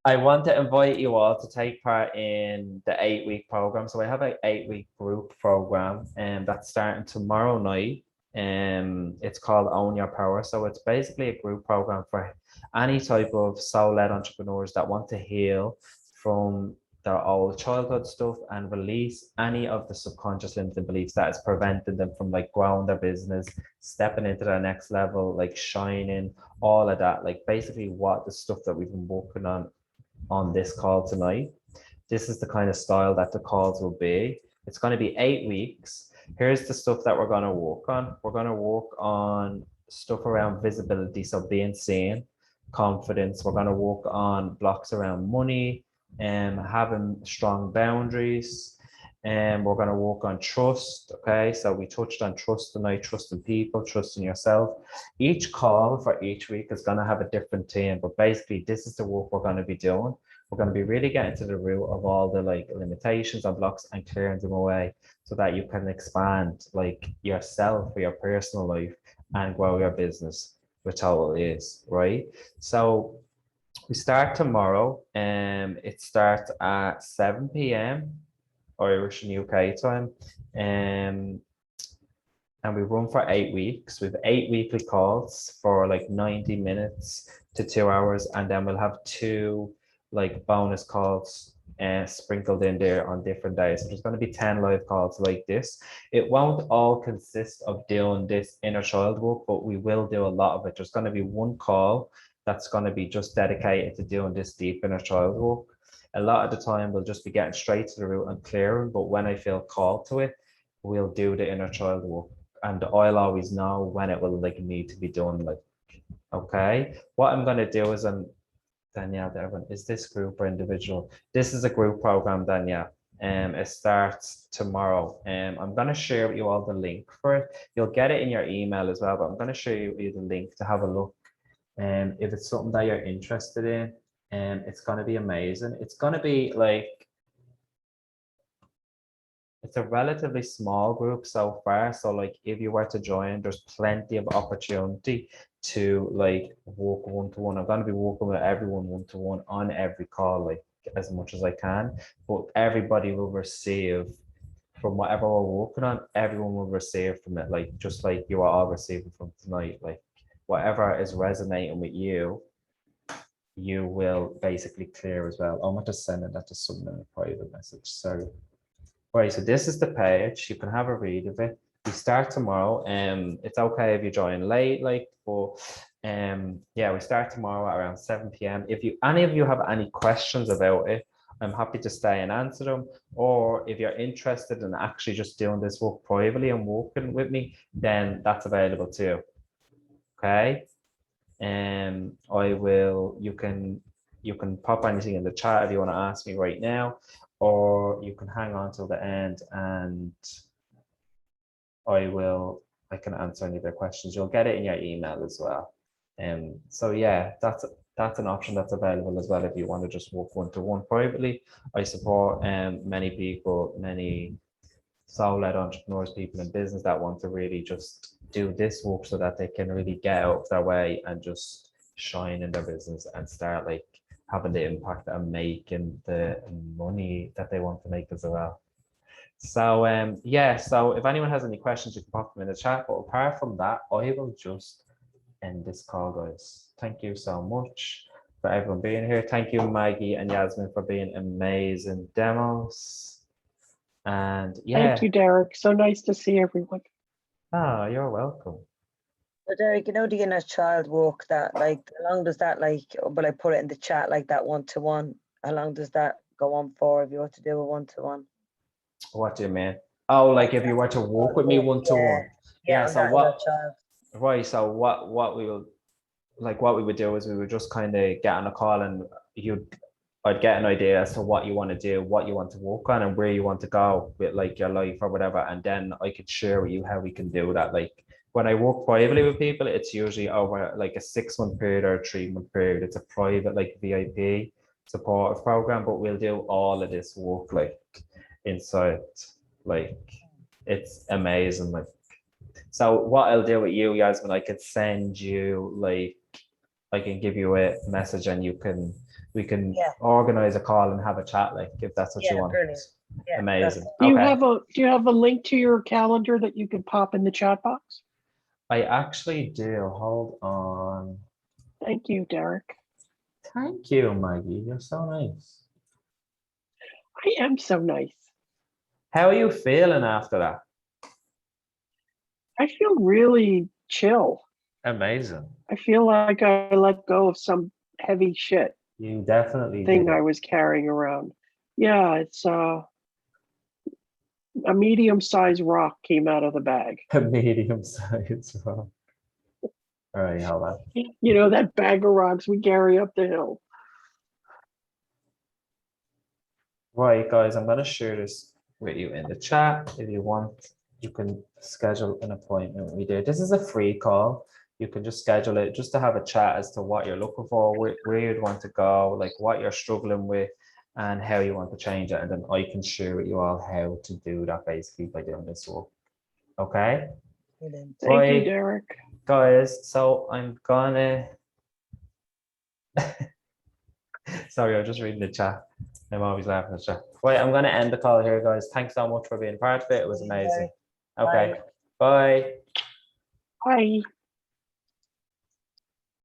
I want to invite you all to take part in the 8-week program. So I have an 8-week group program, and that's starting tomorrow night. It's called Own Your Power. So it's basically a group program for any type of soul-led entrepreneurs that want to heal from their old childhood stuff and release any of the subconscious limiting beliefs that is preventing them from like growing their business, stepping into their next level, like shining, all of that. Like basically what the stuff that we've been working on this call tonight. This is the kind of style that the calls will be. It's going to be 8 weeks. Here's the stuff that we're going to work on. We're going to work on stuff around visibility, so being seen, confidence. We're going to work on blocks around money and having strong boundaries. And we're going to work on trust. Okay, so we touched on trust tonight, trusting people, trusting yourself. Each call for each week is going to have a different theme, but basically this is the work we're going to be doing. We're going to be really getting to the root of all the like limitations and blocks and clearing them away so that you can expand like yourself for your personal life and grow your business, which all it is, right? So we start tomorrow, and it starts at 7 p.m. Irish and UK time. And we run for 8 weeks with 8 weekly calls for like 90 minutes to 2 hours. And then we'll have 2 like bonus calls sprinkled in there on different days. So there's going to be 10 live calls like this. It won't all consist of doing this inner child work, but we will do a lot of it. There's going to be 1 call that's going to be just dedicated to doing this deep inner child work. A lot of the time we'll just be getting straight to the root and clearing, but when I feel called to it, we'll do the inner child work. And I'll always know when it will like need to be done. Like, okay, what I'm going to do is Danielle, is this group or individual? This is a group program, Danielle. It starts tomorrow. I'm going to share with you all the link for it. You'll get it in your email as well, but I'm going to show you the link to have a look. If it's something that you're interested in, it's going to be amazing. It's going to be like, it's a relatively small group so far. So like if you were to join, there's plenty of opportunity to like work one-to-one. I'm going to be working with everyone one-to-one on every call, like as much as I can, but everybody will receive from whatever we're working on. Everyone will receive from it, like just like you are all receiving from tonight. Like whatever is resonating with you, you will basically clear as well. I'm just sending that to someone in a private message. So right, so this is the page. You can have a read of it. We start tomorrow. It's okay if you join late, like, but yeah, we start tomorrow at around 7 p.m. If any of you have any questions about it, I'm happy to stay and answer them. Or if you're interested in actually just doing this work privately and working with me, then that's available too. Okay. You can pop anything in the chat if you want to ask me right now, or you can hang on till the end and I can answer any of their questions. You'll get it in your email as well. So yeah, that's an option that's available as well if you want to just work one-to-one privately. I support many people, many soul-led entrepreneurs, people in business that want to really just do this work so that they can really get out of their way and just shine in their business and start like having the impact and making the money that they want to make as well. So yeah, so if anyone has any questions, you can pop them in the chat. But apart from that, I will just end this call, guys. Thank you so much for everyone being here. Thank you, Maggie and Yasmin, for being amazing demos. And yeah. Thank you, Derek. So nice to see everyone. Ah, you're welcome. So Derek, you know the inner child walk, that like how long does that like, will I put it in the chat like that one-to-one? How long does that go on for if you were to do a one-to-one? What do you mean? Oh, like if you were to walk with me one to one. Yeah, on so that what, child. right, so what we will, like what we would do is we would just kind of get on a call and I'd get an idea as to what you want to do, what you want to work on and where you want to go with like your life or whatever. And then I could share with you how we can do that. Like when I work privately with people, it's usually over like a 6 month period or a 3 month period. It's a private like VIP supportive program, but we'll do all of this work like inside. Like it's amazing. Like so what I'll do with you, Yasmin, I could send you like I can give you a message and we can Yeah. organize a call and have a chat, like if that's what you Yeah, want. brilliant. Yeah, Amazing. Do you Okay. have a link to your calendar that you could pop in the chat box? I actually do. Hold on. Thank you, Derek. Thank you, Maggie. You're so nice. I am so nice. How are you feeling after that? I feel really chill. Amazing. I feel like I let go of some heavy shit You definitely thing did. I was carrying around. Yeah, it's a medium-sized rock came out of the bag. A medium size rock. All right, hold on. You know, that bag of rocks we carry up the hill. Right, guys, I'm going to share this with you in the chat. If you want, you can schedule an appointment with me there. This is a free call. You can just schedule it just to have a chat as to what you're looking for, where you'd want to go, like what you're struggling with, and how you want to change it. And then I can share with you all how to do that basically by doing this work. Okay? Brilliant. Thank you, Right, Derek. guys, so I'm gonna sorry, I'm just reading the chat. I'm always laughing at the chat. Right, I'm gonna end the call here, guys. Thanks so much for being part of it. It was amazing. Okay, bye. Bye.